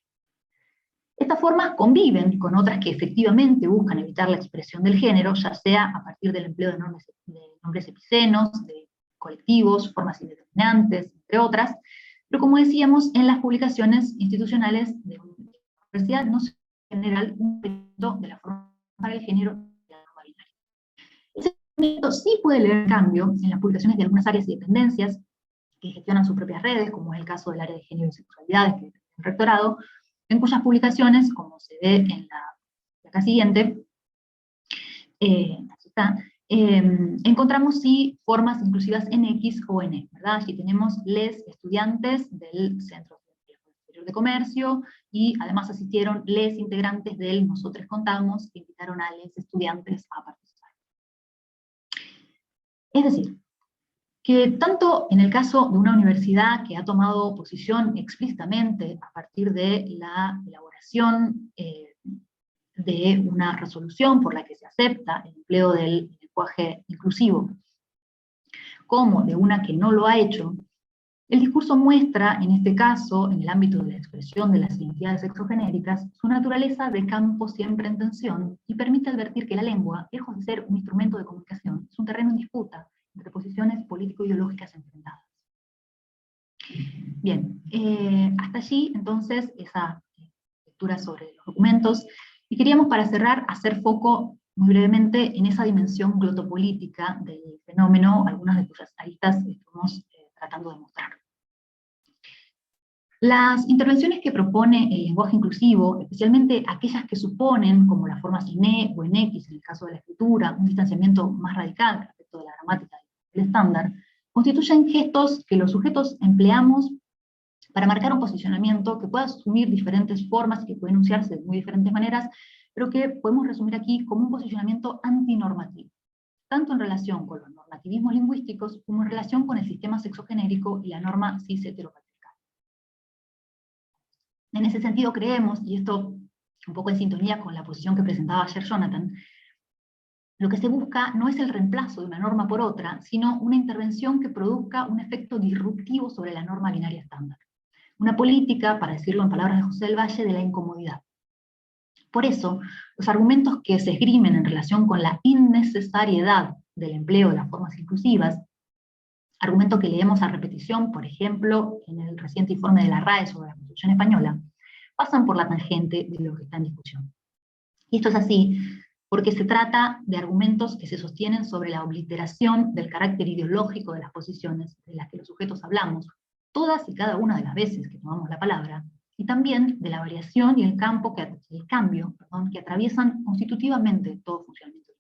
Estas formas conviven con otras que efectivamente buscan evitar la expresión del género, ya sea a partir del empleo de nombres epicenos, de colectivos, formas indeterminantes, entre otras, pero como decíamos, en las publicaciones institucionales de una universidad no se genera un elemento de la forma para el género de la norma binaria. Ese elemento sí puede leer cambio en las publicaciones de algunas áreas y dependencias que gestionan sus propias redes, como es el caso del área de género y sexualidades, que es el rectorado, en cuyas publicaciones, como se ve en la placa siguiente, aquí está, encontramos sí formas inclusivas en X o en E, ¿verdad? Aquí tenemos les estudiantes del Centro Superior de Comercio, y además asistieron les integrantes del Nosotros Contamos, que invitaron a les estudiantes a participar. Es decir, que tanto en el caso de una universidad que ha tomado posición explícitamente a partir de la elaboración de una resolución por la que se acepta el empleo del lenguaje inclusivo, como de una que no lo ha hecho, el discurso muestra, en este caso, en el ámbito de la expresión de las identidades sexogenéricas, su naturaleza de campo siempre en tensión, y permite advertir que la lengua, lejos de ser un instrumento de comunicación, es un terreno en disputa entre posiciones político-ideológicas enfrentadas. Bien, hasta allí entonces esa lectura sobre los documentos, y queríamos para cerrar hacer foco muy brevemente en esa dimensión glotopolítica del fenómeno, algunas de cuyas aristas estamos tratando de mostrar. Las intervenciones que propone el lenguaje inclusivo, especialmente aquellas que suponen, como las formas en E o en X en el caso de la escritura, un distanciamiento más radical respecto de la gramática del estándar, constituyen gestos que los sujetos empleamos para marcar un posicionamiento que pueda asumir diferentes formas y que puede enunciarse de muy diferentes maneras, pero que podemos resumir aquí como un posicionamiento antinormativo, tanto en relación con los normativismos lingüísticos como en relación con el sistema sexogenérico y la norma cis-heteropatriarcal. En ese sentido creemos, y esto un poco en sintonía con la posición que presentaba ayer Jonathan, lo que se busca no es el reemplazo de una norma por otra, sino una intervención que produzca un efecto disruptivo sobre la norma binaria estándar. Una política, para decirlo en palabras de José del Valle, de la incomodidad. Por eso, los argumentos que se esgrimen en relación con la innecesariedad del empleo de las formas inclusivas, argumento que leemos a repetición, por ejemplo, en el reciente informe de la RAE sobre la Constitución Española, pasan por la tangente de lo que está en discusión. Y esto es así porque se trata de argumentos que se sostienen sobre la obliteración del carácter ideológico de las posiciones de las que los sujetos hablamos, todas y cada una de las veces que tomamos la palabra, y también de la variación y el cambio que atraviesan constitutivamente todo funcionamiento.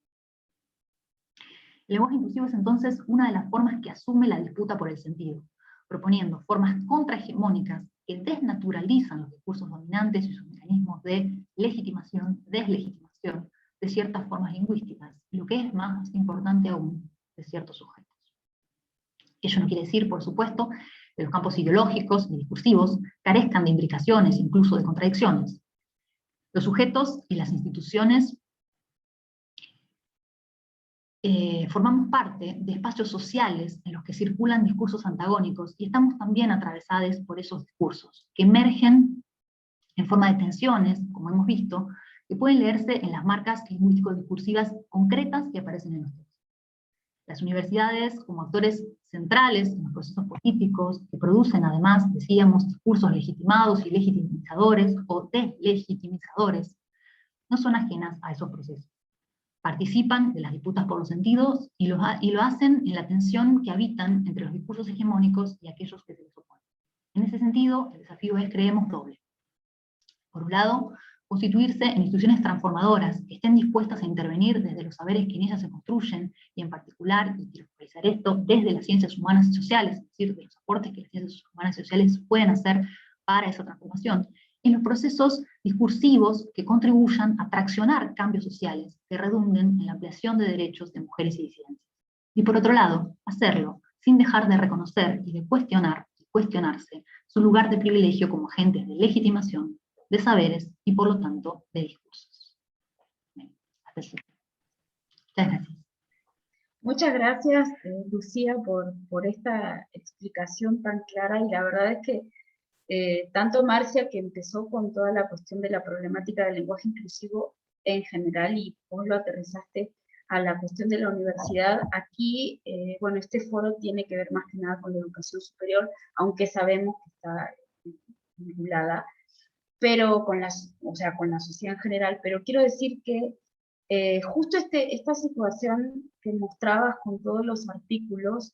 El lenguaje inclusivo es entonces una de las formas que asume la disputa por el sentido, proponiendo formas contrahegemónicas que desnaturalizan los discursos dominantes y sus mecanismos de legitimación, deslegitimación de ciertas formas lingüísticas, y lo que es más importante aún, de ciertos sujetos. Ello no quiere decir, por supuesto, que los campos ideológicos y discursivos carezcan de imbricaciones, incluso de contradicciones. Los sujetos y las instituciones formamos parte de espacios sociales en los que circulan discursos antagónicos y estamos también atravesados por esos discursos, que emergen en forma de tensiones, como hemos visto, que pueden leerse en las marcas lingüístico-discursivas concretas que aparecen en los textos. Las universidades, como actores centrales en los procesos políticos, que producen además, decíamos, discursos legitimados y legitimizadores o deslegitimizadores, no son ajenas a esos procesos. Participan de las disputas por los sentidos y lo hacen en la tensión que habitan entre los discursos hegemónicos y aquellos que se les oponen. En ese sentido, el desafío es, creemos, doble. Por un lado, constituirse en instituciones transformadoras que estén dispuestas a intervenir desde los saberes que en ellas se construyen, y en particular, y quiero realizar esto, desde las ciencias humanas y sociales, es decir, de los aportes que las ciencias humanas y sociales pueden hacer para esa transformación, en los procesos discursivos que contribuyan a traccionar cambios sociales que redunden en la ampliación de derechos de mujeres y disidencias. Y por otro lado, hacerlo sin dejar de reconocer y de cuestionar y cuestionarse su lugar de privilegio como agentes de legitimación, de saberes y por lo tanto de discursos. Bien, hasta aquí. Muchas gracias. Muchas gracias, Lucía, por esta explicación tan clara, y la verdad es que tanto Marcia, que empezó con toda la cuestión de la problemática del lenguaje inclusivo en general, y vos lo aterrizaste a la cuestión de la universidad, aquí, bueno, este foro tiene que ver más que nada con la educación superior, aunque sabemos que está vinculada, pero con la sociedad en general, pero quiero decir que justo esta situación que mostrabas con todos los artículos,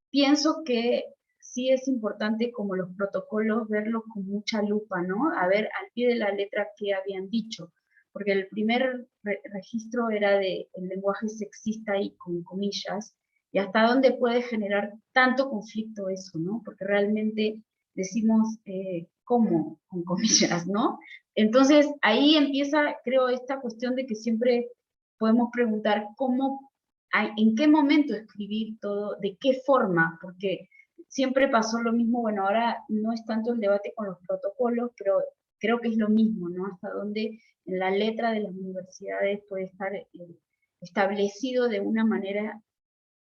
pienso que sí es importante, como los protocolos, verlos con mucha lupa, ¿no? A ver al pie de la letra qué habían dicho, porque el primer registro era de el lenguaje sexista y con comillas, y hasta dónde puede generar tanto conflicto eso, ¿no? Porque realmente decimos, ¿cómo? Con comillas, ¿no? Entonces, ahí empieza, creo, esta cuestión de que siempre podemos preguntar cómo, en qué momento escribir todo, de qué forma, porque siempre pasó lo mismo. Bueno, ahora no es tanto el debate con los protocolos, pero creo que es lo mismo, ¿no? Hasta donde en la letra de las universidades puede estar establecido de una manera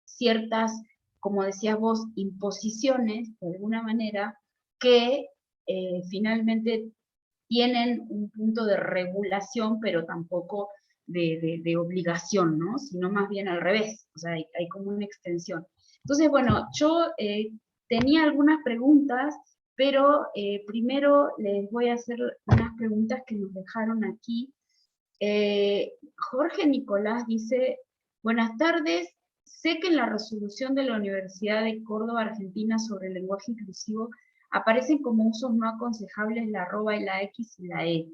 ciertas, como decías vos, imposiciones, de alguna manera, que finalmente tienen un punto de regulación, pero tampoco de obligación, ¿no? Sino más bien al revés, o sea, hay como una extensión. Entonces, bueno, yo tenía algunas preguntas, pero primero les voy a hacer unas preguntas que nos dejaron aquí. Jorge Nicolás dice, buenas tardes, sé que en la resolución de la Universidad de Córdoba, Argentina, sobre el lenguaje inclusivo, aparecen como usos no aconsejables la arroba y la X y la E,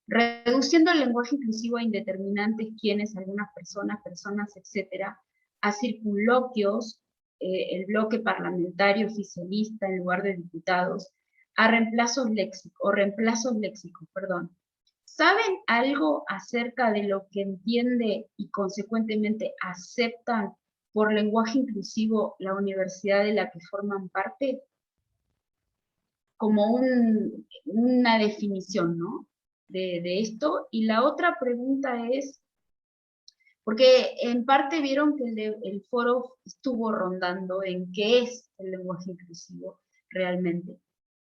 reduciendo el lenguaje inclusivo a indeterminantes, quienes, algunas personas, etcétera, a circunloquios, el bloque parlamentario oficialista en lugar de diputados, a reemplazos léxicos, perdón. ¿Saben algo acerca de lo que entiende y consecuentemente aceptan por lenguaje inclusivo la universidad de la que forman parte? Como una definición, ¿no? De esto. Y la otra pregunta es, porque en parte vieron que el foro estuvo rondando en qué es el lenguaje inclusivo realmente.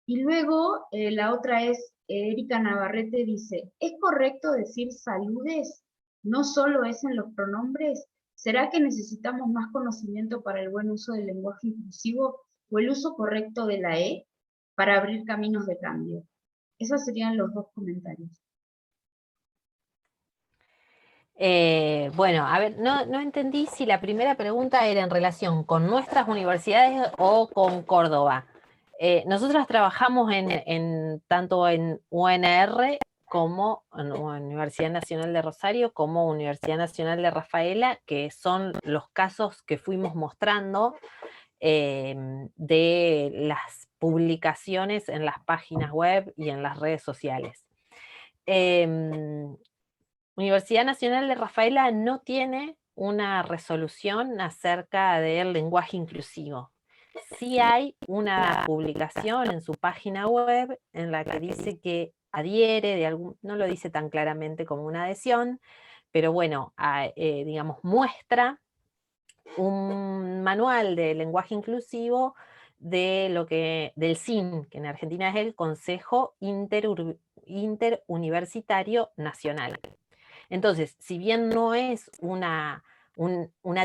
Y luego la otra es, Erika Navarrete dice, ¿es correcto decir saludes? ¿No solo es en los pronombres? ¿Será que necesitamos más conocimiento para el buen uso del lenguaje inclusivo o el uso correcto de la E para abrir caminos de cambio? Esos serían los dos comentarios. Bueno, a ver, no entendí si la primera pregunta era en relación con nuestras universidades o con Córdoba. Nosotros trabajamos tanto en UNR como en Universidad Nacional de Rosario, como Universidad Nacional de Rafaela, que son los casos que fuimos mostrando de las publicaciones en las páginas web y en las redes sociales. Universidad Nacional de Rafaela no tiene una resolución acerca del lenguaje inclusivo. Sí hay una publicación en su página web en la que dice que adhiere, no lo dice tan claramente como una adhesión, pero bueno, digamos, muestra un manual de lenguaje inclusivo del CIN, que en Argentina es el Consejo Interuniversitario Nacional. Entonces, si bien no es una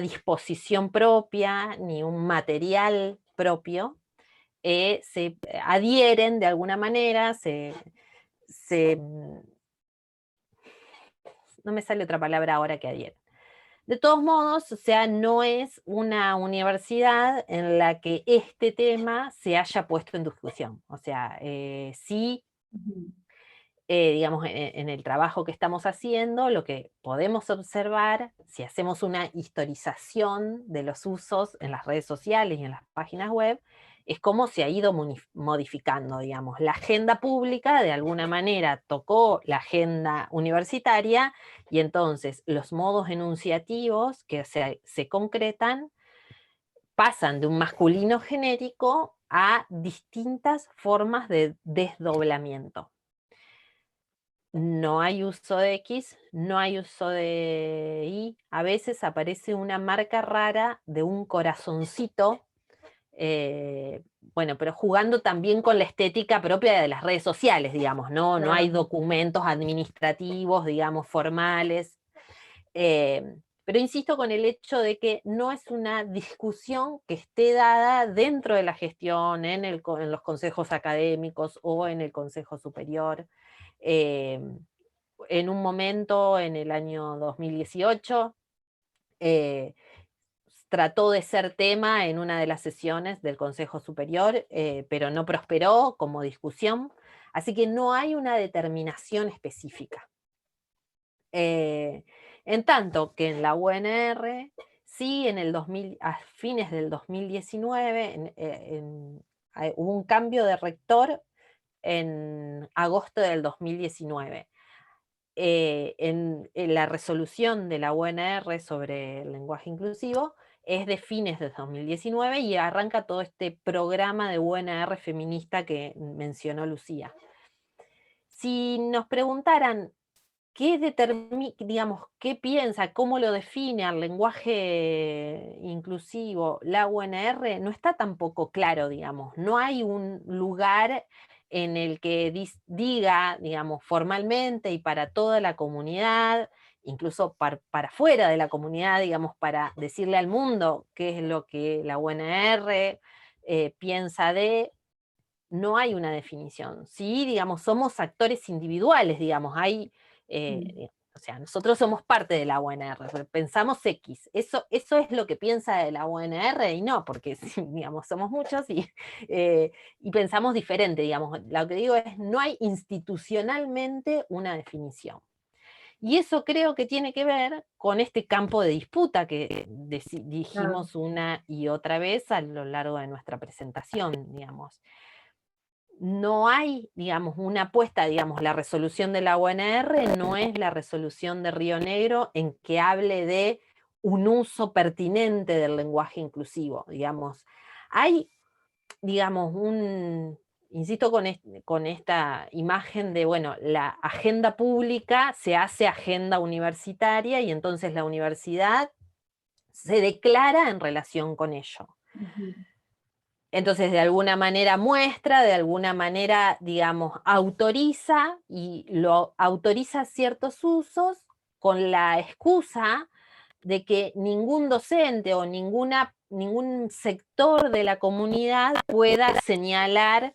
disposición propia, ni un material propio, se adhieren de alguna manera, no me sale otra palabra ahora que adhieren. De todos modos, o sea, no es una universidad en la que este tema se haya puesto en discusión. O sea, sí, digamos, en el trabajo que estamos haciendo, lo que podemos observar, si hacemos una historización de los usos en las redes sociales y en las páginas web, es cómo se ha ido modificando, digamos. La agenda pública de alguna manera tocó la agenda universitaria y entonces los modos enunciativos que se concretan pasan de un masculino genérico a distintas formas de desdoblamiento. No hay uso de X, no hay uso de Y, a veces aparece una marca rara de un corazoncito, bueno, pero jugando también con la estética propia de las redes sociales, digamos, ¿no? Claro. No hay documentos administrativos, digamos, formales, pero insisto con el hecho de que no es una discusión que esté dada dentro de la gestión, en los consejos académicos o en el Consejo Superior. En un momento, en el año 2018, trató de ser tema en una de las sesiones del Consejo Superior, pero no prosperó como discusión, así que no hay una determinación específica. En tanto que en la UNR, sí, a fines del 2019, hubo un cambio de rector en agosto del 2019. En la resolución de la UNR sobre el lenguaje inclusivo es de fines de 2019 y arranca todo este programa de UNR feminista que mencionó Lucía. Si nos preguntaran qué piensa, cómo lo define al lenguaje inclusivo la UNR, no está tampoco claro, digamos. No hay un lugar en el que diga, digamos, formalmente y para toda la comunidad, incluso para fuera de la comunidad, digamos, para decirle al mundo qué es lo que la UNR piensa de. No hay una definición. Sí, digamos, somos actores individuales, digamos, o sea, nosotros somos parte de la UNR, pensamos X, eso es lo que piensa de la UNR y no, porque digamos, somos muchos y pensamos diferente, digamos, lo que digo es, no hay institucionalmente una definición. Y eso creo que tiene que ver con este campo de disputa que dijimos una y otra vez a lo largo de nuestra presentación, digamos. No hay, digamos, una apuesta, digamos, la resolución de la UNR no es la resolución de Río Negro en que hable de un uso pertinente del lenguaje inclusivo, digamos. Hay, digamos, insisto con esta imagen de, bueno, la agenda pública se hace agenda universitaria y entonces la universidad se declara en relación con ello. Uh-huh. Entonces, de alguna manera muestra, de alguna manera, digamos, autoriza, y lo autoriza ciertos usos con la excusa de que ningún docente o ningún sector de la comunidad pueda señalar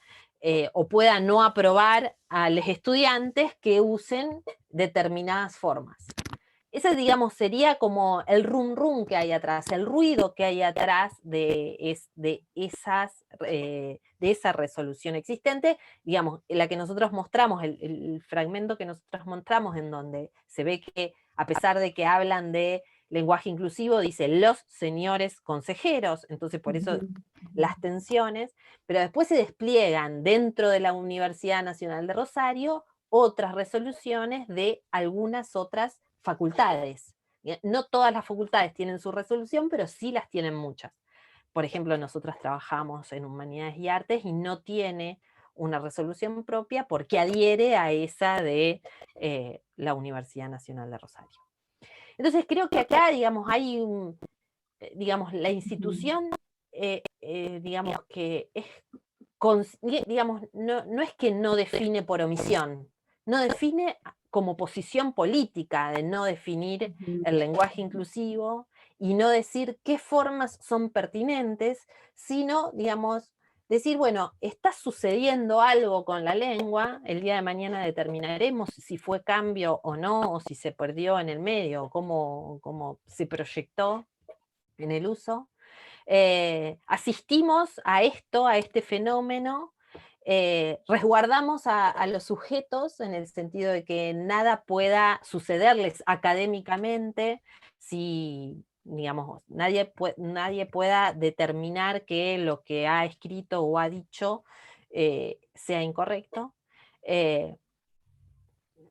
o pueda no aprobar a los estudiantes que usen determinadas formas. ese, digamos, sería como el rum rum que hay atrás, el ruido que hay atrás de esa resolución existente, digamos, la que nosotros mostramos, el fragmento que nosotros mostramos en donde se ve que, a pesar de que hablan de lenguaje inclusivo, dice los señores consejeros, entonces por eso las tensiones, pero después se despliegan dentro de la Universidad Nacional de Rosario otras resoluciones de algunas otras facultades. No todas las facultades tienen su resolución, pero sí las tienen muchas. Por ejemplo, nosotros trabajamos en Humanidades y Artes y no tiene una resolución propia porque adhiere a esa de la Universidad Nacional de Rosario. Entonces creo que acá, digamos, hay digamos, la institución, digamos, que es, digamos, no es que no define por omisión, no define como posición política de no definir el lenguaje inclusivo y no decir qué formas son pertinentes, sino, digamos, decir, bueno, está sucediendo algo con la lengua, el día de mañana determinaremos si fue cambio o no, o si se perdió en el medio, o cómo se proyectó en el uso. Asistimos a esto, a este fenómeno, resguardamos a los sujetos en el sentido de que nada pueda sucederles académicamente si, digamos, nadie pueda determinar que lo que ha escrito o ha dicho sea incorrecto.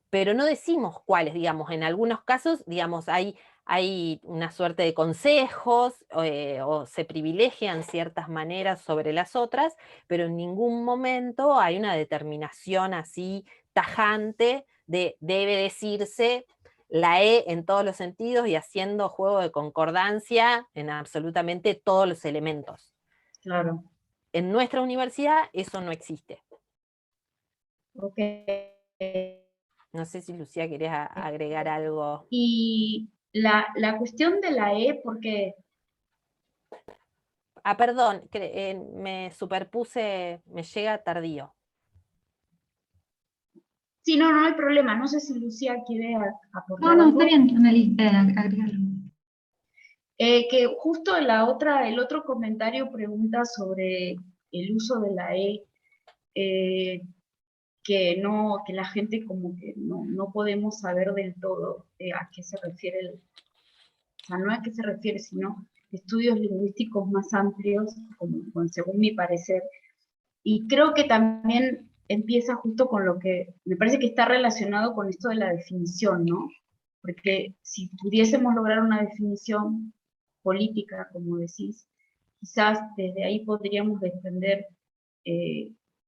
Pero no decimos cuáles, digamos, en algunos casos, digamos, hay una suerte de consejos o se privilegian ciertas maneras sobre las otras, pero en ningún momento hay una determinación así tajante de debe decirse la E en todos los sentidos y haciendo juego de concordancia en absolutamente todos los elementos. Claro. En nuestra universidad eso no existe. Ok. No sé si Lucía querés agregar algo. Y la cuestión de la E, porque... Ah, perdón, me superpuse, me llega tardío. Sí, no hay problema. No sé si Lucía quiere aportar No, algo. está bien, Anneli, agregarlo. Que justo el otro comentario pregunta sobre el uso de la E, que la gente como que no podemos saber del todo a qué se refiere, o sea, no a qué se refiere, sino estudios lingüísticos más amplios, según mi parecer. Y creo que también empieza justo con lo que me parece que está relacionado con esto de la definición, ¿no? Porque si pudiésemos lograr una definición política, como decís, quizás desde ahí podríamos defender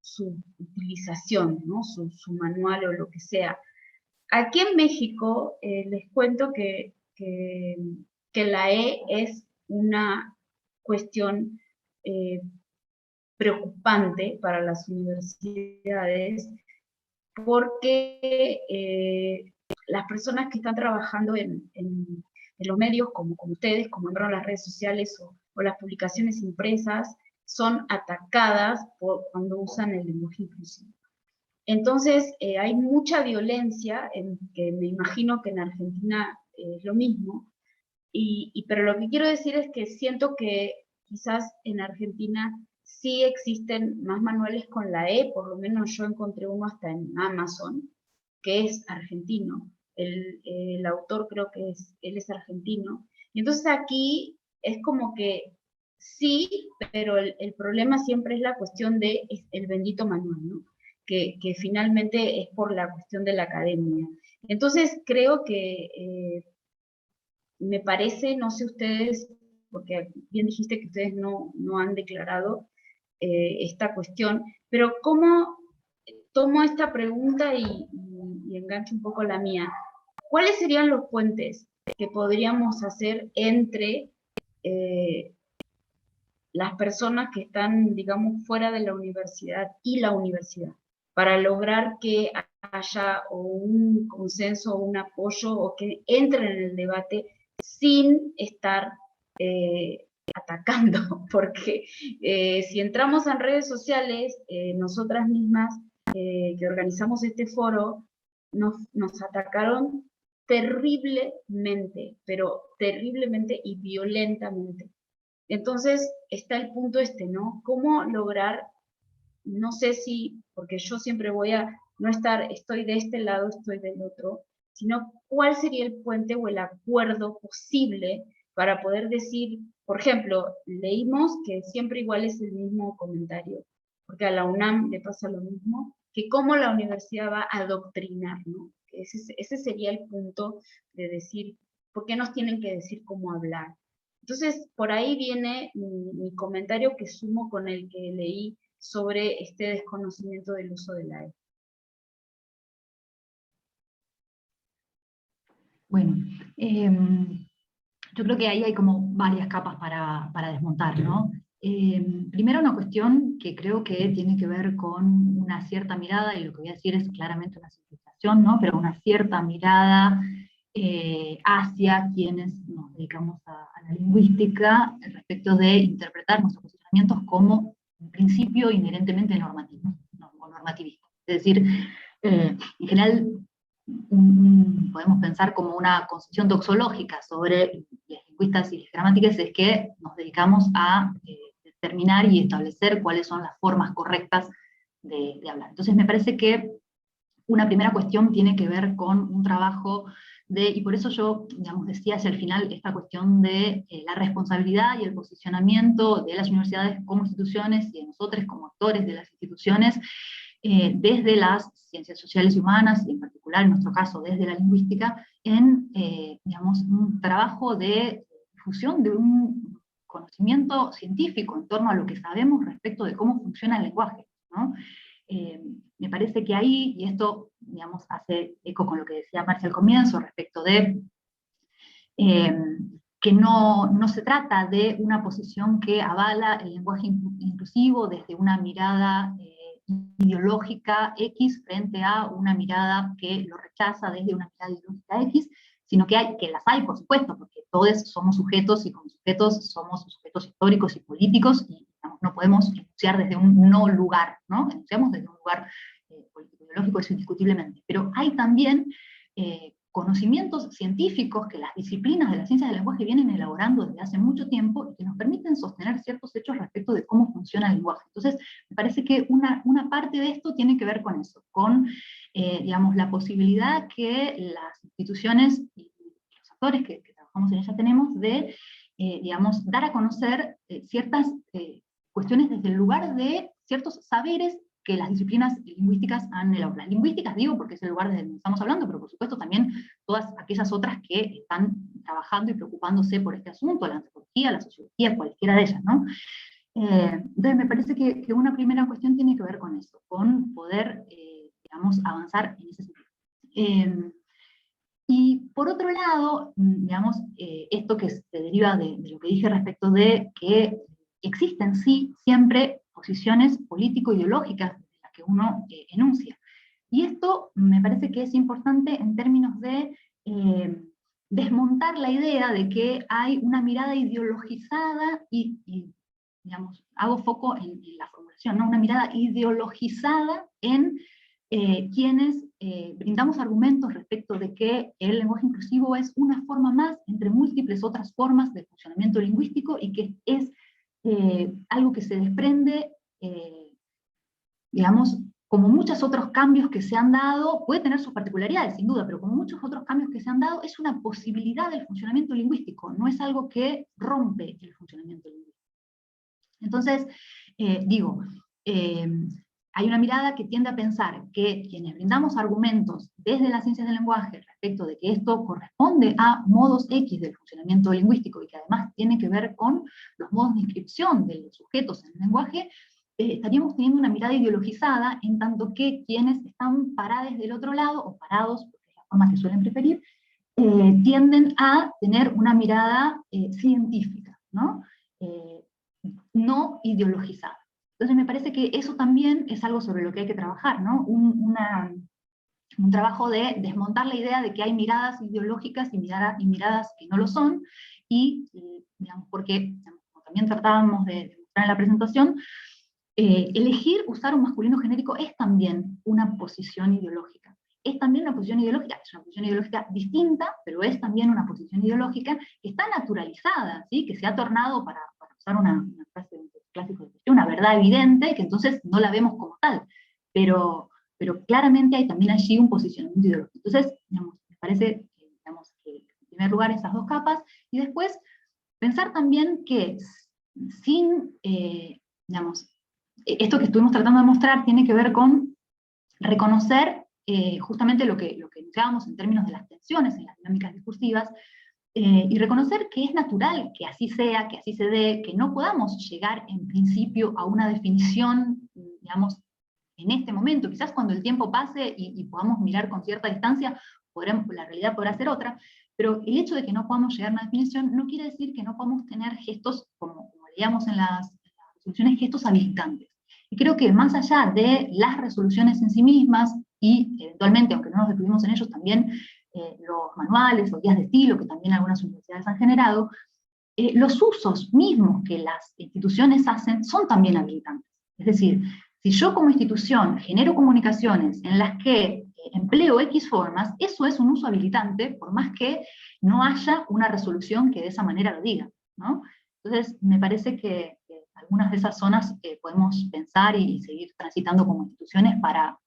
su utilización, ¿no? Su manual o lo que sea. Aquí en México les cuento que la E es una cuestión preocupante para las universidades porque las personas que están trabajando en los medios, como ustedes, como en las redes sociales o las publicaciones impresas, son atacadas cuando usan el lenguaje inclusivo. Entonces, hay mucha violencia, que me imagino que en Argentina es lo mismo, pero lo que quiero decir es que siento que quizás en Argentina sí existen más manuales con la E, por lo menos yo encontré uno hasta en Amazon, que es argentino. El autor creo que él es argentino. Y entonces aquí es como que sí, pero el problema siempre es la cuestión de el bendito manual, ¿no? Que finalmente es por la cuestión de la academia. Entonces creo que me parece, no sé ustedes, porque bien dijiste que ustedes no han declarado esta cuestión, pero ¿cómo tomo esta pregunta y engancho un poco la mía? ¿Cuáles serían los puentes que podríamos hacer entre las personas que están, digamos, fuera de la universidad y la universidad, para lograr que haya o un consenso o un apoyo o que entren en el debate sin estar atacando? Porque si entramos en redes sociales, nosotras mismas que organizamos este foro, nos atacaron terriblemente, pero terriblemente y violentamente. Entonces está el punto ¿no? ¿Cómo lograr, no sé si, porque yo siempre voy a no estar, estoy de este lado, estoy del otro, sino cuál sería el puente o el acuerdo posible para poder decir, por ejemplo, leímos que siempre igual es el mismo comentario, porque a la UNAM le pasa lo mismo, que cómo la universidad va a adoctrinar, ¿no? Ese sería el punto de decir, ¿por qué nos tienen que decir cómo hablar? Entonces, por ahí viene mi comentario que sumo con el que leí sobre este desconocimiento del uso de la E. Bueno, yo creo que ahí hay como varias capas para desmontar, ¿no? Primero una cuestión que creo que tiene que ver con una cierta mirada, y lo que voy a decir es claramente una simplificación, ¿no? Pero una cierta mirada hacia quienes nos dedicamos a la lingüística respecto de interpretar nuestros posicionamientos como, en principio, inherentemente normativos, ¿no? O normativistas. Es decir, en general, podemos pensar como una concepción doxológica sobre las lingüistas y las gramáticas, es que nos dedicamos a determinar y establecer cuáles son las formas correctas de hablar. Entonces me parece que una primera cuestión tiene que ver con un trabajo y por eso yo, digamos, decía hacia el final esta cuestión de la responsabilidad y el posicionamiento de las universidades como instituciones y de nosotros como actores de las instituciones, desde las ciencias sociales y humanas, y en particular en nuestro caso desde la lingüística, en digamos, un trabajo de difusión de un conocimiento científico en torno a lo que sabemos respecto de cómo funciona el lenguaje, ¿no? Me parece que ahí, y esto, digamos, hace eco con lo que decía Marcia al comienzo respecto de que no se trata de una posición que avala el lenguaje inclusivo desde una mirada ideológica X frente a una mirada que lo rechaza desde una mirada ideológica X, sino que las hay, por supuesto, porque todos somos sujetos, y como sujetos somos sujetos históricos y políticos, y digamos, no podemos enunciar desde un no lugar, ¿no? Enunciamos desde un lugar político-ideológico, eso indiscutiblemente. Pero hay también conocimientos científicos que las disciplinas de las ciencias del lenguaje vienen elaborando desde hace mucho tiempo y que nos permiten sostener ciertos hechos respecto de cómo funciona el lenguaje. Entonces, me parece que una parte de esto tiene que ver con eso, con digamos, la posibilidad que las instituciones y los actores que trabajamos en ellas tenemos de, digamos, dar a conocer ciertas cuestiones desde el lugar de ciertos saberes que las disciplinas lingüísticas han elaborado. Las lingüísticas digo porque es el lugar desde el que estamos hablando, pero por supuesto también todas aquellas otras que están trabajando y preocupándose por este asunto, la antropología, la sociología, cualquiera de ellas, ¿no? Entonces me parece que una primera cuestión tiene que ver con eso, con poder, digamos, avanzar en ese sentido. Y por otro lado, digamos, esto que se deriva de lo que dije respecto de que existen sí siempre posiciones político-ideológicas de las que uno enuncia. Y esto me parece que es importante en términos de desmontar la idea de que hay una mirada ideologizada y digamos, hago foco en la formulación, ¿no? Una mirada ideologizada en quienes brindamos argumentos respecto de que el lenguaje inclusivo es una forma más entre múltiples otras formas de funcionamiento lingüístico y que es algo que se desprende, digamos, como muchos otros cambios que se han dado, puede tener sus particularidades, sin duda, pero como muchos otros cambios que se han dado, es una posibilidad del funcionamiento lingüístico, no es algo que rompe el funcionamiento lingüístico. Entonces, digo, hay una mirada que tiende a pensar que quienes brindamos argumentos desde las ciencias del lenguaje respecto de que esto corresponde a modos X del funcionamiento lingüístico y que además tiene que ver con los modos de inscripción de los sujetos en el lenguaje, estaríamos teniendo una mirada ideologizada, en tanto que quienes están parados del otro lado, o parados, porque es la forma que suelen preferir, tienden a tener una mirada científica, ¿no? No ideologizada. Entonces me parece que eso también es algo sobre lo que hay que trabajar, ¿no? Un trabajo de desmontar la idea de que hay miradas ideológicas y miradas que no lo son, y digamos, porque, digamos, como también tratábamos de mostrar en la presentación, elegir usar un masculino genérico es también una posición ideológica. es también una posición ideológica, es una posición ideológica distinta, pero es también una posición ideológica que está naturalizada, ¿sí? Que se ha tornado, para usar una frase de un clásico de cuestión, una verdad evidente, que entonces no la vemos como tal, pero claramente hay también allí un posicionamiento ideológico. Entonces, digamos, me parece que en primer lugar esas dos capas, y después pensar también que sin, digamos, esto que estuvimos tratando de mostrar tiene que ver con reconocer justamente lo que iniciábamos en términos de las tensiones en las dinámicas discursivas, y reconocer que es natural que así sea, que así se dé, que no podamos llegar en principio a una definición, digamos, en este momento. Quizás cuando el tiempo pase y podamos mirar con cierta distancia, la realidad podrá ser otra, pero el hecho de que no podamos llegar a una definición no quiere decir que no podamos tener gestos, como leíamos en las resoluciones, gestos habilitantes. Y creo que más allá de las resoluciones en sí mismas, y eventualmente, aunque no nos detuvimos en ellos, también los manuales o guías de estilo que también algunas universidades han generado, los usos mismos que las instituciones hacen son también habilitantes. Es decir, si yo como institución genero comunicaciones en las que empleo X formas, eso es un uso habilitante, por más que no haya una resolución que de esa manera lo diga, ¿no? Entonces, me parece que algunas de esas zonas podemos pensar y seguir transitando como instituciones para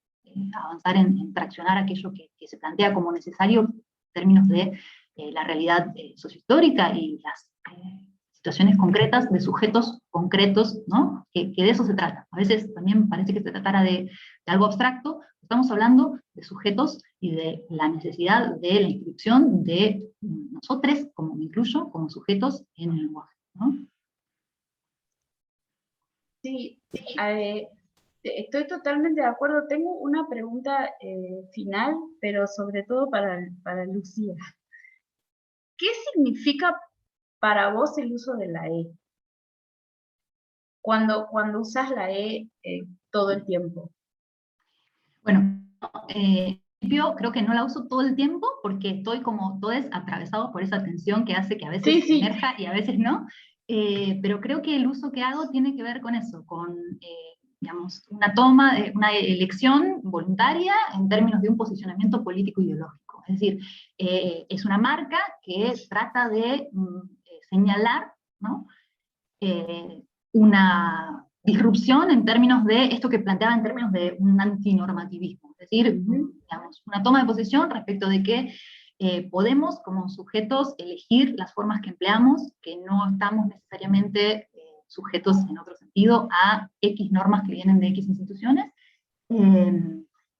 avanzar en traccionar aquello que se plantea como necesario en términos de la realidad sociohistórica y las situaciones concretas de sujetos concretos, ¿no? Que de eso se trata. A veces también parece que se tratara de algo abstracto. Estamos hablando de sujetos y de la necesidad de la inscripción de nosotros, como me incluyo, como sujetos en el lenguaje, ¿no? Sí, estoy totalmente de acuerdo. Tengo una pregunta final, pero sobre todo para Lucía. ¿Qué significa para vos el uso de la E? Cuando usas la E todo el tiempo. Bueno, yo creo que no la uso todo el tiempo porque estoy como todos atravesados por esa tensión que hace que a veces emerja y a veces no, pero creo que el uso que hago tiene que ver con eso, con digamos, una elección voluntaria en términos de un posicionamiento político-ideológico. Es decir, es una marca que trata de señalar, ¿no? Una disrupción en términos de esto que planteaba en términos de un antinormativismo, es decir, digamos, una toma de posición respecto de que podemos como sujetos elegir las formas que empleamos, que no estamos necesariamente sujetos en otro sentido a X normas que vienen de X instituciones,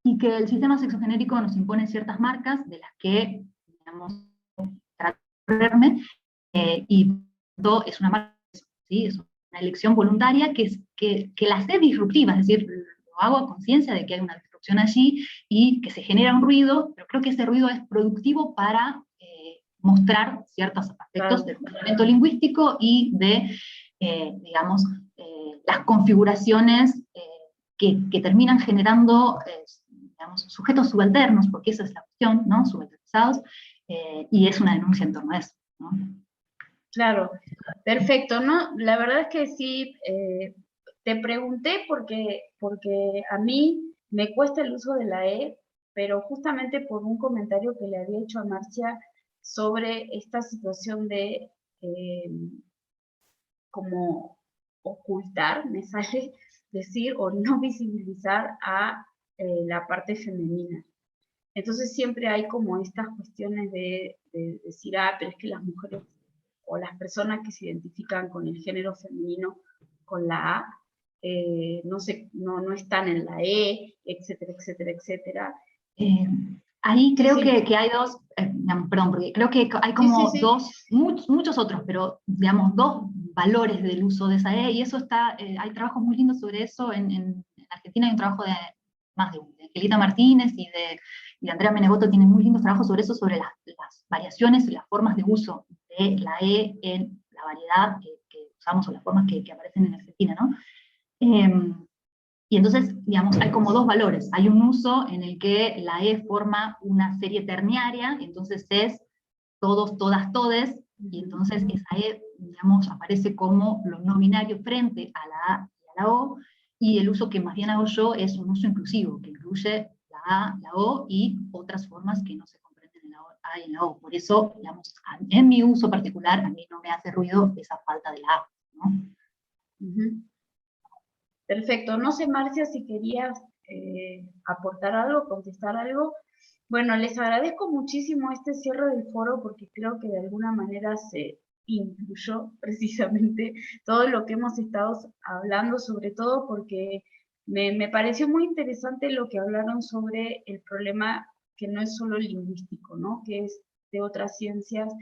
y que el sistema sexogenérico nos impone ciertas marcas de las que, digamos, tratar de correrme, y todo es una marca, ¿sí? Es una elección voluntaria que la hace disruptiva, es decir, lo hago a conciencia de que hay una disrupción allí y que se genera un ruido, pero creo que ese ruido es productivo para mostrar ciertos aspectos del fundamento lingüístico y de, digamos, las configuraciones que terminan generando, digamos, sujetos subalternos, porque esa es la cuestión, ¿no? Subalternizados, y es una denuncia en torno a eso, ¿no? Claro, perfecto, ¿no? La verdad es que sí, te pregunté porque a mí me cuesta el uso de la E, pero justamente por un comentario que le había hecho a Marcia sobre esta situación de como ocultar, me sale decir, o no visibilizar a la parte femenina. Entonces siempre hay como estas cuestiones de decir, pero es que las mujeres o las personas que se identifican con el género femenino, con la A, no están en la E, etcétera, etcétera, etcétera. Ahí creo que hay dos, perdón, porque creo que hay como dos, muchos otros, pero digamos dos valores del uso de esa E, y eso está, hay trabajos muy lindos sobre eso, en Argentina hay un trabajo de Angelita Martínez y de Andrea Menegoto, tienen muy lindos trabajos sobre eso, sobre las variaciones y las formas de uso de la E en la variedad que usamos, o las formas que aparecen en Argentina, ¿no? Y entonces, digamos, hay como dos valores. Hay un uso en el que la E forma una serie terniaria, entonces es todos, todas, todes, y entonces esa E, digamos, aparece como lo no binario frente a la A y a la O, y el uso que más bien hago yo es un uso inclusivo, que incluye la A, la O y otras formas que no se comprenden en la A y en la O. Por eso, digamos, en mi uso particular, a mí no me hace ruido esa falta de la A, ¿no? Perfecto. No sé, Marcia, si querías aportar algo, contestar algo. Bueno, les agradezco muchísimo este cierre del foro porque creo que de alguna manera se incluyó precisamente todo lo que hemos estado hablando, sobre todo porque me pareció muy interesante lo que hablaron sobre el problema que no es solo lingüístico, ¿no? Que es de otras ciencias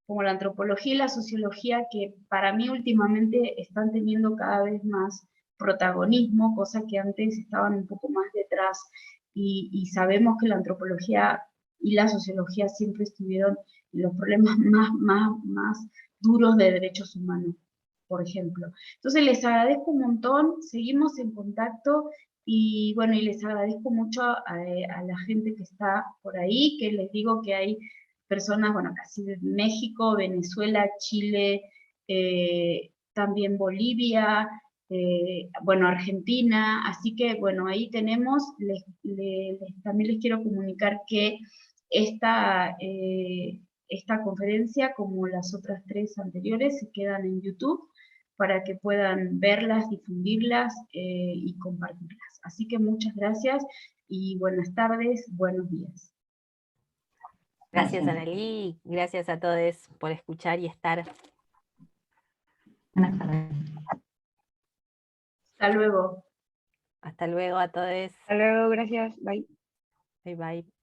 como la antropología y la sociología, que para mí últimamente están teniendo cada vez más protagonismo, cosa que antes estaban un poco más detrás, y sabemos que la antropología y la sociología siempre estuvieron en los problemas más duros de derechos humanos, por ejemplo. Entonces les agradezco un montón, seguimos en contacto, y bueno, y les agradezco mucho a la gente que está por ahí, que les digo que hay personas, bueno, casi de México, Venezuela, Chile, también Bolivia, bueno, Argentina, así que bueno, ahí tenemos, también les quiero comunicar que esta conferencia, como las otras 3 anteriores, se quedan en YouTube para que puedan verlas, difundirlas y compartirlas. Así que muchas gracias y buenas tardes, buenos días. Gracias, Analí, gracias a todos por escuchar y estar. Buenas tardes. Hasta luego. Hasta luego a todos. Hasta luego, gracias, bye. Bye bye.